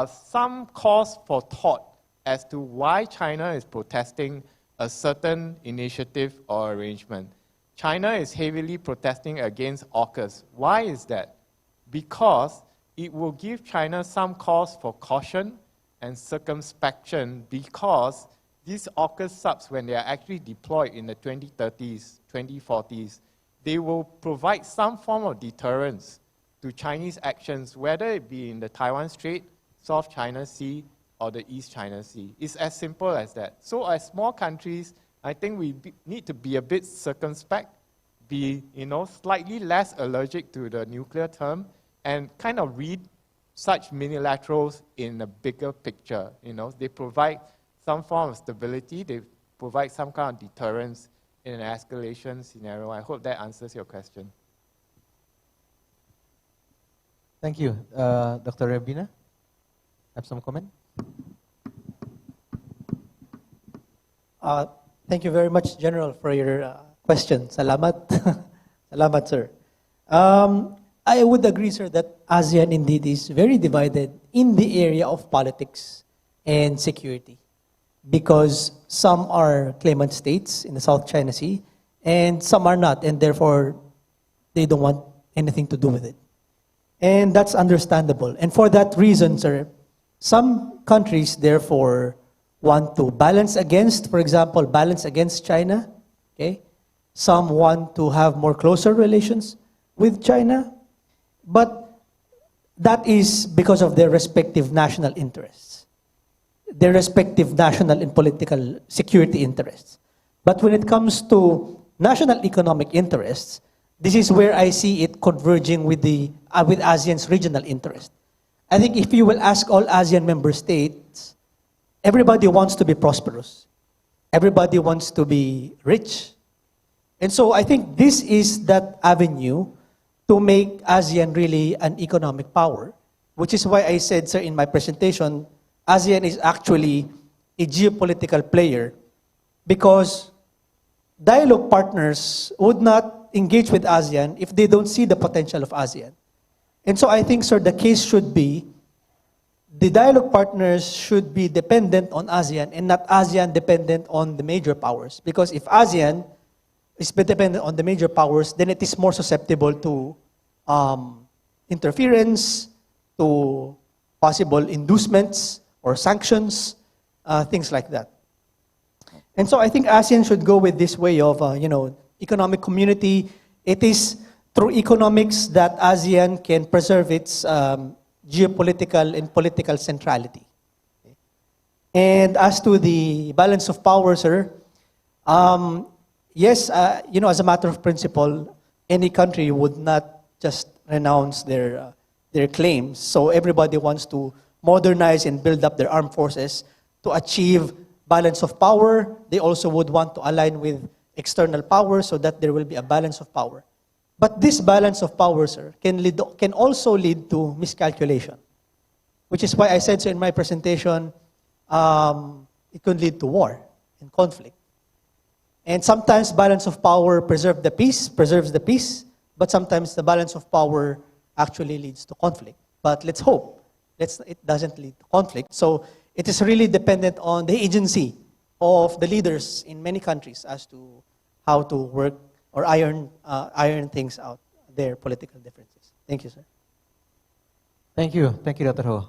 some cause for thought as to why China is protesting a certain initiative or arrangement. China is heavily protesting against AUKUS. Why is that? Because it will give China some cause for caution and circumspection, because these AUKUS subs, when they are actually deployed in the 2030s, 2040s, they will provide some form of deterrence to Chinese actions, whether it be in the Taiwan Strait, South China Sea, or the East China Sea. It's as simple as that. So as small countries, I think we need to be a bit circumspect, be slightly less allergic to the nuclear term, and kind of read such minilaterals in a bigger picture. They provide some form of stability, they provide some kind of deterrence in an escalation scenario. I hope that answers your question. Thank you. Dr. Rabena, have some comment? Thank you very much, General, for your question. Salamat. Salamat, sir. I would agree, sir, that ASEAN indeed is very divided in the area of politics and security, because some are claimant states in the South China Sea, and some are not, and therefore they don't want anything to do with it. And that's understandable. And for that reason, sir, some countries therefore want to balance against, for example, balance against China. Okay? Some want to have more closer relations with China. But that is because of their respective national interests, their respective national and political security interests. But when it comes to national economic interests, this is where I see it converging with ASEAN's regional interest. I think if you will ask all ASEAN member states, everybody wants to be prosperous. Everybody wants to be rich. And so I think this is that avenue to make ASEAN really an economic power, which is why I said, sir, in my presentation, ASEAN is actually a geopolitical player, because dialogue partners would not engage with ASEAN if they don't see the potential of ASEAN. And so I think, sir, the case should be the dialogue partners should be dependent on ASEAN and not ASEAN dependent on the major powers. Because if ASEAN is dependent on the major powers, then it is more susceptible to interference, to possible inducements or sanctions, things like that. And so I think ASEAN should go with this way of, economic community. It is through economics that ASEAN can preserve its geopolitical and political centrality. And as to the balance of power, sir, yes, as a matter of principle, any country would not just renounce their claims. So everybody wants to modernize and build up their armed forces to achieve balance of power. They also would want to align with external power so that there will be a balance of power. But this balance of power, sir, can also lead to miscalculation, which is why I said so in my presentation, it could lead to war and conflict. And sometimes balance of power preserves the peace, but sometimes the balance of power actually leads to conflict. But let's hope it doesn't lead to conflict. So it is really dependent on the agency of the leaders in many countries as to how to work or iron things out, their political differences. Thank you, sir. Thank you, Dr. Ho.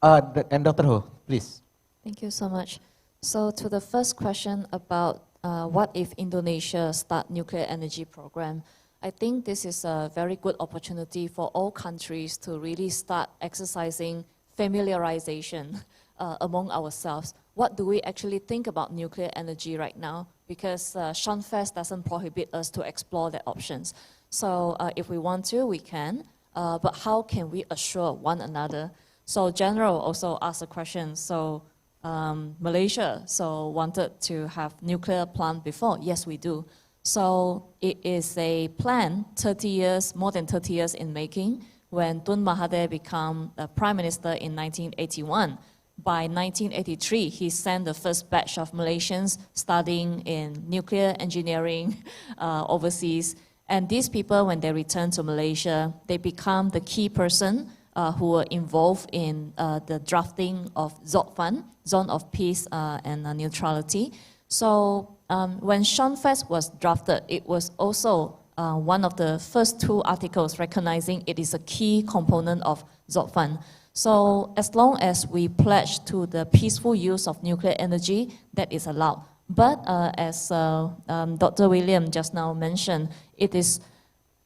And Dr. Ho, please. Thank you so much. So to the first question about what if Indonesia start nuclear energy program, I think this is a very good opportunity for all countries to really start exercising familiarization among ourselves. What do we actually think about nuclear energy right now? Because SEANFWZ doesn't prohibit us to explore the options. So if we want to, we can. But how can we assure one another? So General also asked a question. So Malaysia wanted to have nuclear plant before. Yes, we do. So it is a plan 30 years, more than 30 years in making. When Tun Mahathir became Prime Minister in 1981, by 1983, he sent the first batch of Malaysians studying in nuclear engineering overseas. And these people, when they return to Malaysia, they become the key person who were involved in the drafting of ZOPFAN, Zone of Peace and Neutrality. So when SEANFWZ was drafted, it was also one of the first two articles recognizing it is a key component of ZOPFAN. So as long as we pledge to the peaceful use of nuclear energy, that is allowed. But as Dr. William just now mentioned, it is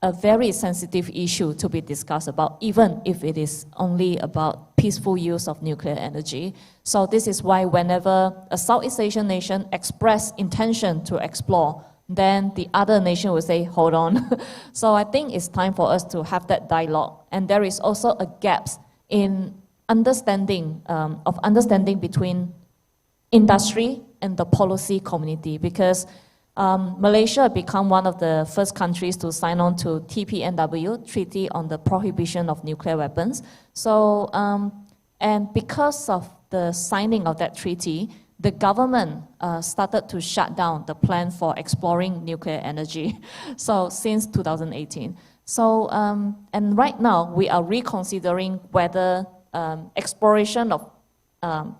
a very sensitive issue to be discussed about, even if it is only about peaceful use of nuclear energy. So this is why whenever a Southeast Asian nation express intention to explore, then the other nation will say, hold on. So I think it's time for us to have that dialogue. And there is also a gap in understanding, between industry and the policy community, because Malaysia became one of the first countries to sign on to TPNW, Treaty on the Prohibition of Nuclear Weapons. So, and because of the signing of that treaty, the government started to shut down the plan for exploring nuclear energy. So since 2018. So, and right now we are reconsidering whether exploration of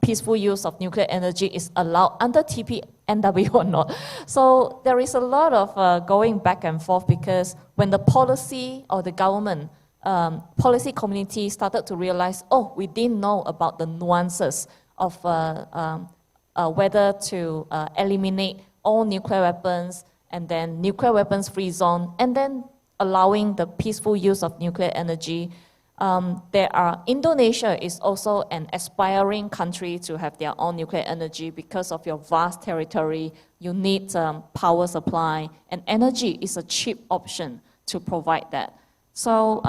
peaceful use of nuclear energy is allowed under TPNW or not. So there is a lot of going back and forth, because when the policy or the government policy community started to realize, oh, we didn't know about the nuances of whether to eliminate all nuclear weapons and then nuclear weapons free zone, and then allowing the peaceful use of nuclear energy. Indonesia is also an aspiring country to have their own nuclear energy. Because of your vast territory, you need power supply, and energy is a cheap option to provide that. So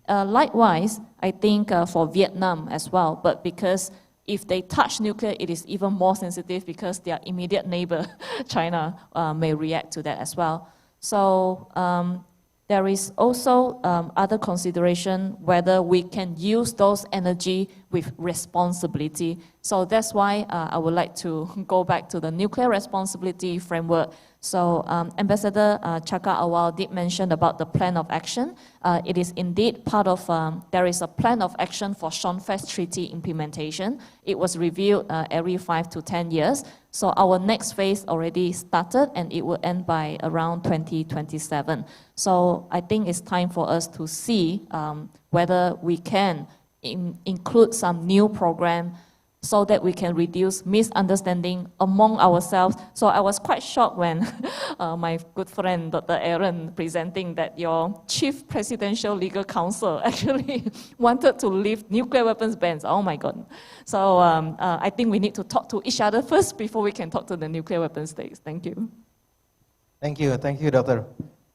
likewise, I think for Vietnam as well, but because if they touch nuclear, it is even more sensitive because their immediate neighbor, China, may react to that as well. So there is also other consideration whether we can use those energy with responsibility. So that's why I would like to go back to the nuclear responsibility framework. So Ambassador Caka Awal did mention about the plan of action. It is indeed part of, there is a plan of action for SEANFWZ Treaty implementation. It was reviewed every 5 to 10 years. So our next phase already started, and it will end by around 2027. So I think it's time for us to see whether we can include some new program so that we can reduce misunderstanding among ourselves. So I was quite shocked when my good friend, Dr. Aaron, presenting that your chief presidential legal counsel actually wanted to lift nuclear weapons bans. Oh my God. So I think we need to talk to each other first before we can talk to the nuclear weapons states. Thank you. Thank you, Doctor.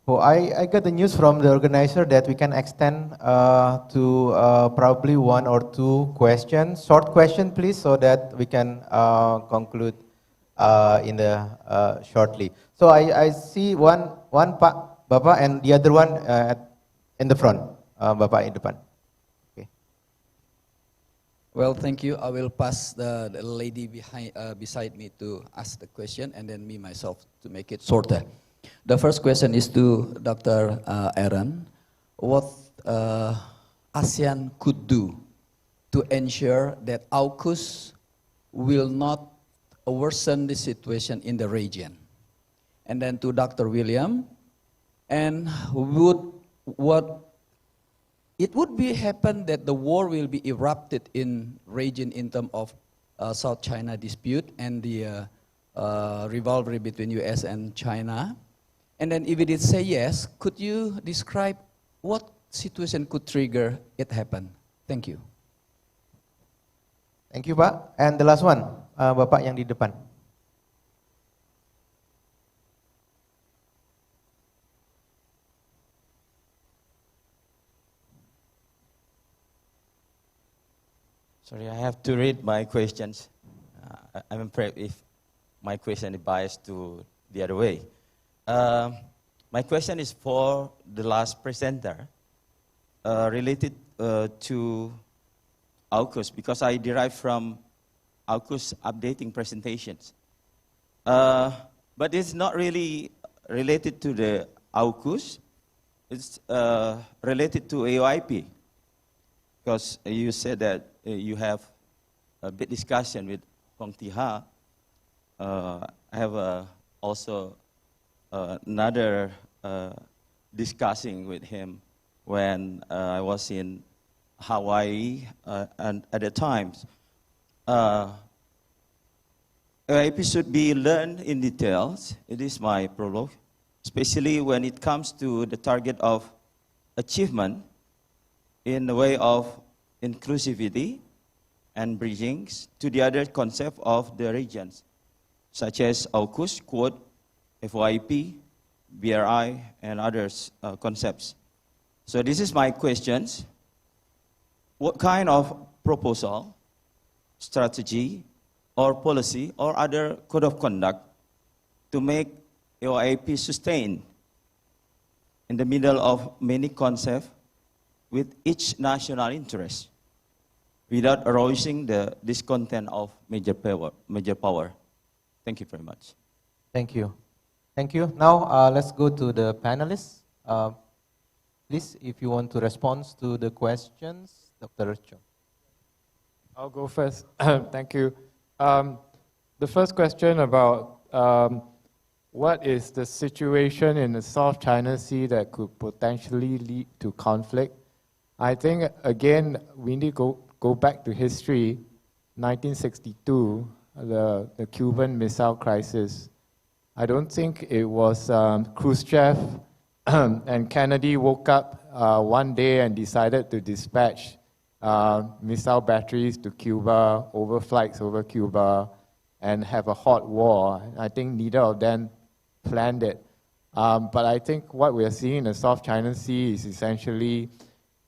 Oh, I got the news from the organizer that we can extend to probably 1 or 2 questions. Short question, please, so that we can conclude in the shortly. So I see one Bapak and the other one in the front. Bapak in depan. Okay. Well, thank you. I will pass the lady beside me to ask the question, and then me myself to make it shorter. The first question is to Dr. Aaron. What ASEAN could do to ensure that AUKUS will not worsen the situation in the region? And then to Dr. William, and it would be happen that the war will be erupted in region in terms of South China dispute and the rivalry between US and China. And then if it is say yes, could you describe what situation could trigger it happen? Thank you. Thank you, Pak. And the last one, Bapak yang di depan. Sorry, I have to read my questions. I'm afraid if my question is biased to the other way. My question is for the last presenter, related to AUKUS, because I derive from AUKUS updating presentations. But it's not really related to the AUKUS. It's related to AOIP, because you said that you have a big discussion with Hong Tiha. I have also another discussing with him when I was in Hawaii, and at the times, AIP should be learned in details. It is my prologue, especially when it comes to the target of achievement in the way of inclusivity and bridgings to the other concept of the regions, such as AUKUS, Quad, FYP, BRI, and others concepts. So this is my questions. What kind of proposal, strategy, or policy, or other code of conduct to make AOIP sustain in the middle of many concepts with each national interest, without arousing the discontent of major power. Thank you very much. Thank you. Thank you. Now let's go to the panelists. Please, if you want to respond to the questions, Dr. Choong. I'll go first. Thank you. The first question about what is the situation in the South China Sea that could potentially lead to conflict? I think, again, we need to go back to history. 1962, the Cuban Missile Crisis. I don't think it was Khrushchev and Kennedy woke up one day and decided to dispatch missile batteries to Cuba, overflights over Cuba, and have a hot war. I think neither of them planned it. But I think what we are seeing in the South China Sea is essentially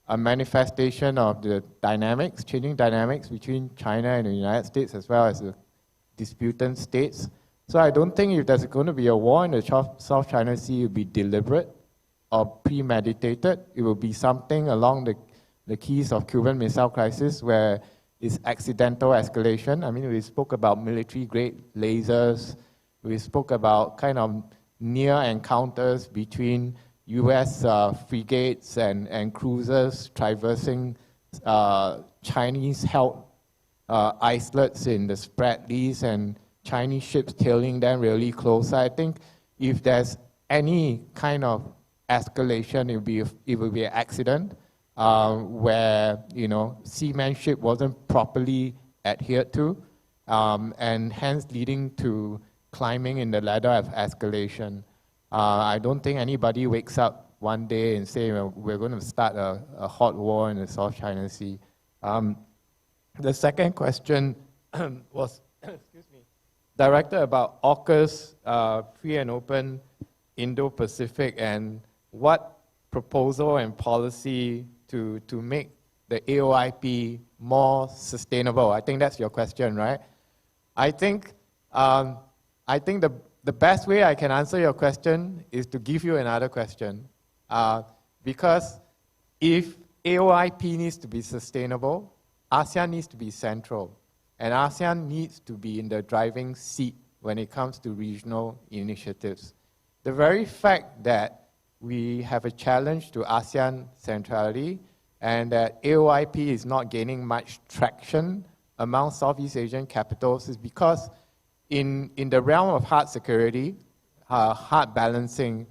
a manifestation of the dynamics, changing dynamics between China and the United States, as well as the disputant states. So I don't think if there's going to be a war in the South China Sea, it will be deliberate or premeditated. It will be something along the keys of Cuban Missile Crisis, where it's accidental escalation. I mean, we spoke about military-grade lasers. We spoke about kind of near encounters between US frigates and cruisers traversing Chinese-held isolates in the Spratleys and Chinese ships tailing them really close. I think if there's any kind of escalation, it will be an accident where, you know, seamanship wasn't properly adhered to, and hence leading to climbing in the ladder of escalation. I don't think anybody wakes up one day and say, well, we're going to start a hot war in the South China Sea. The second question was directed about AUKUS, free and open Indo-Pacific, and what proposal and policy to make the AOIP more sustainable. I think that's your question, right? I think the best way I can answer your question is to give you another question. Because if AOIP needs to be sustainable, ASEAN needs to be central, and ASEAN needs to be in the driving seat when it comes to regional initiatives. The very fact that we have a challenge to ASEAN centrality and that AOIP is not gaining much traction among Southeast Asian capitals is because in the realm of hard security, hard balancing,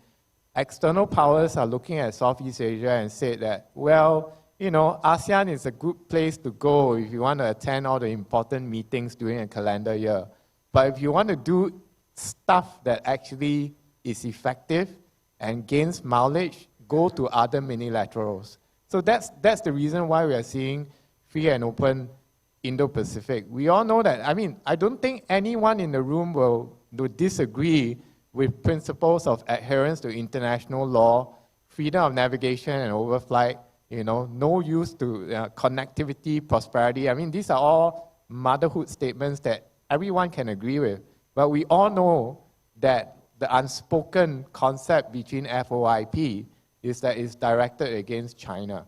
external powers are looking at Southeast Asia and say that, well, you know, ASEAN is a good place to go if you want to attend all the important meetings during a calendar year. But if you want to do stuff that actually is effective and gains mileage, go to other minilaterals. So that's the reason why we are seeing free and open Indo-Pacific. We all know that. I mean, I don't think anyone in the room will disagree with principles of adherence to international law, freedom of navigation and overflight, you know, no use to connectivity, prosperity. I mean, these are all motherhood statements that everyone can agree with. But we all know that the unspoken concept between FOIP is that it's directed against China.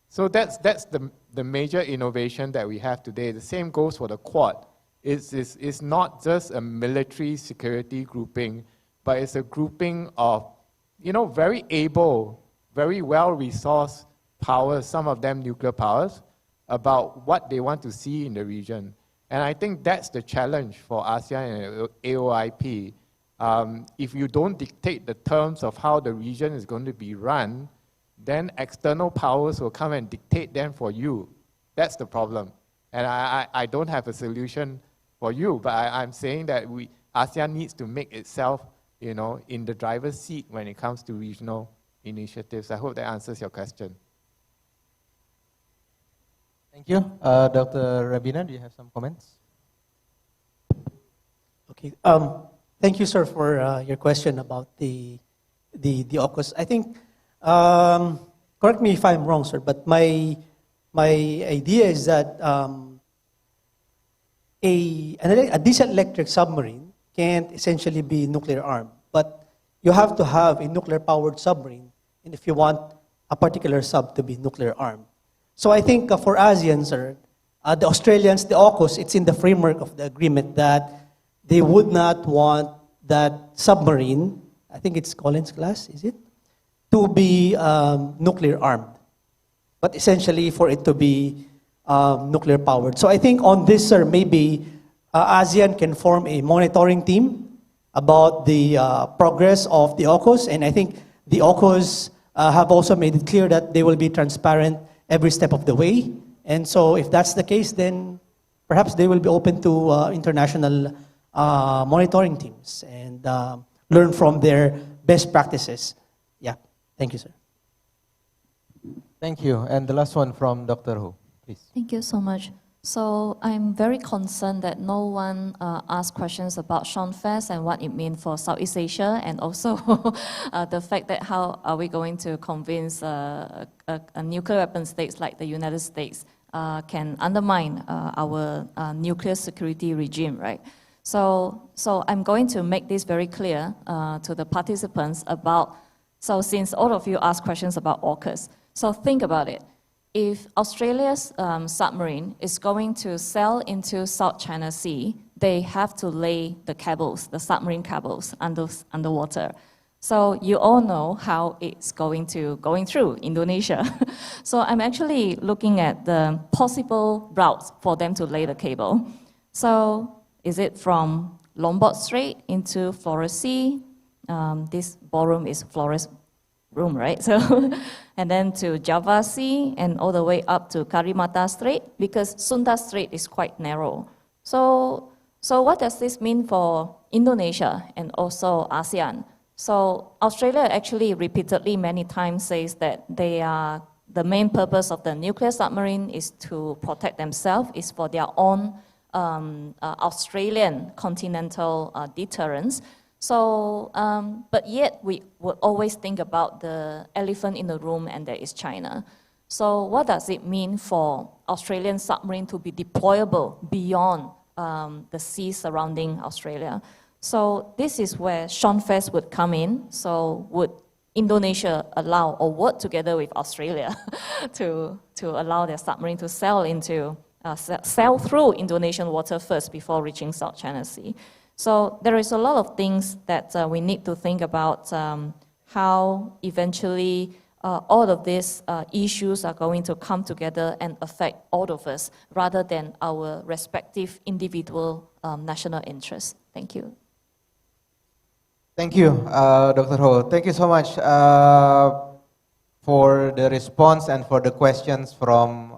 So that's the major innovation that we have today. The same goes for the Quad. It's not just a military security grouping, but it's a grouping of, you know, very able, very well-resourced powers, some of them nuclear powers, about what they want to see in the region. And I think that's the challenge for ASEAN and AOIP. If you don't dictate the terms of how the region is going to be run, then external powers will come and dictate them for you. That's the problem. And I don't have a solution for you, but I'm saying that ASEAN needs to make itself, you know, in the driver's seat when it comes to regional initiatives. I hope that answers your question. Thank you. Dr. Rabena, do you have some comments? Okay. Thank you, sir, for your question about the AUKUS. I think, correct me if I'm wrong, sir, but my idea is that a diesel-electric submarine can't essentially be nuclear armed, but you have to have a nuclear-powered submarine, and if you want a particular sub to be nuclear armed. So I think for ASEAN, sir, the Australians, the AUKUS, it's in the framework of the agreement that they would not want that submarine, I think it's Collins class, is it? To be nuclear armed, but essentially for it to be nuclear powered. So I think on this, sir, maybe ASEAN can form a monitoring team about the progress of the AUKUS, and I think the AUKUS have also made it clear that they will be transparent every step of the way. And so if that's the case, then perhaps they will be open to international monitoring teams and learn from their best practices. Yeah, thank you, sir. Thank you. And the last one from Dr. Ho, please. Thank you so much. So I'm very concerned that no one asked questions about SEANFWZ and what it means for Southeast Asia, and also the fact that how are we going to convince a nuclear weapon states like the United States can undermine our nuclear security regime, right? So I'm going to make this very clear to the participants about, so since all of you asked questions about AUKUS, so think about it. If Australia's submarine is going to sail into South China Sea, they have to lay the cables, the submarine cables underwater. So you all know how it's going through Indonesia. So I'm actually looking at the possible routes for them to lay the cable. So is it from Lombok Strait into Flores Sea? This ballroom is Flores room, right? So, and then to Java Sea and all the way up to Karimata Strait, because Sunda Strait is quite narrow. So what does this mean for Indonesia and also ASEAN? So Australia actually repeatedly many times says that the main purpose of the nuclear submarine is to protect themselves, is for their own Australian continental deterrence. So, but yet we would always think about the elephant in the room, and that is China. So what does it mean for Australian submarine to be deployable beyond the sea surrounding Australia? So this is where SEANFWZ would come in. So would Indonesia allow or work together with Australia to allow their submarine to sail into sail through Indonesian water first before reaching South China Sea. So there is a lot of things that we need to think about how eventually all of these issues are going to come together and affect all of us rather than our respective individual national interests. Thank you. Thank you, Dr. Ho. Thank you so much for the response and for the questions from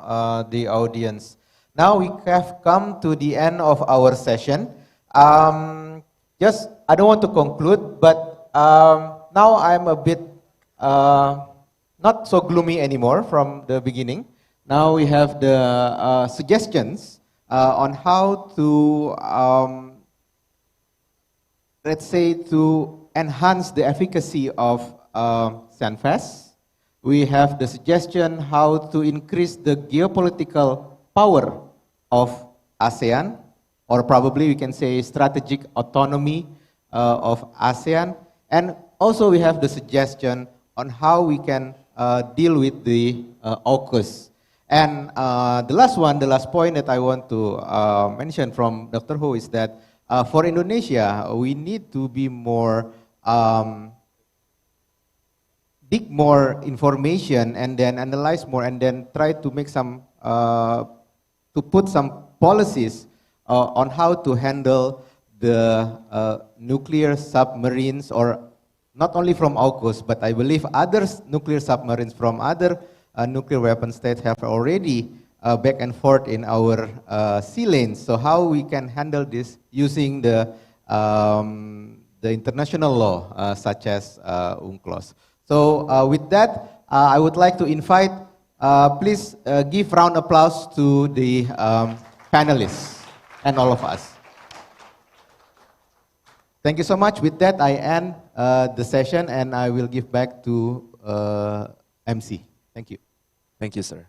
the audience. Now we have come to the end of our session. I don't want to conclude, but now I'm a bit not so gloomy anymore from the beginning. Now we have the suggestions on how to, let's say, to enhance the efficacy of SEANFWZ. We have the suggestion how to increase the geopolitical power of ASEAN, or probably we can say strategic autonomy of ASEAN. And also we have the suggestion on how we can deal with the AUKUS. And the last point that I want to mention from Dr. Ho is that for Indonesia, we need to be more, dig more information and then analyze more and then try to make some, to put some policies on how to handle the nuclear submarines, or not only from AUKUS, but I believe other nuclear submarines from other nuclear weapon states have already back and forth in our sea lanes. So how we can handle this using the international law, such as UNCLOS. So with that, I would like to invite, please give round applause to the panelists and all of us. Thank you so much. With that, I end the session and I will give back to MC. Thank you. Thank you, sir.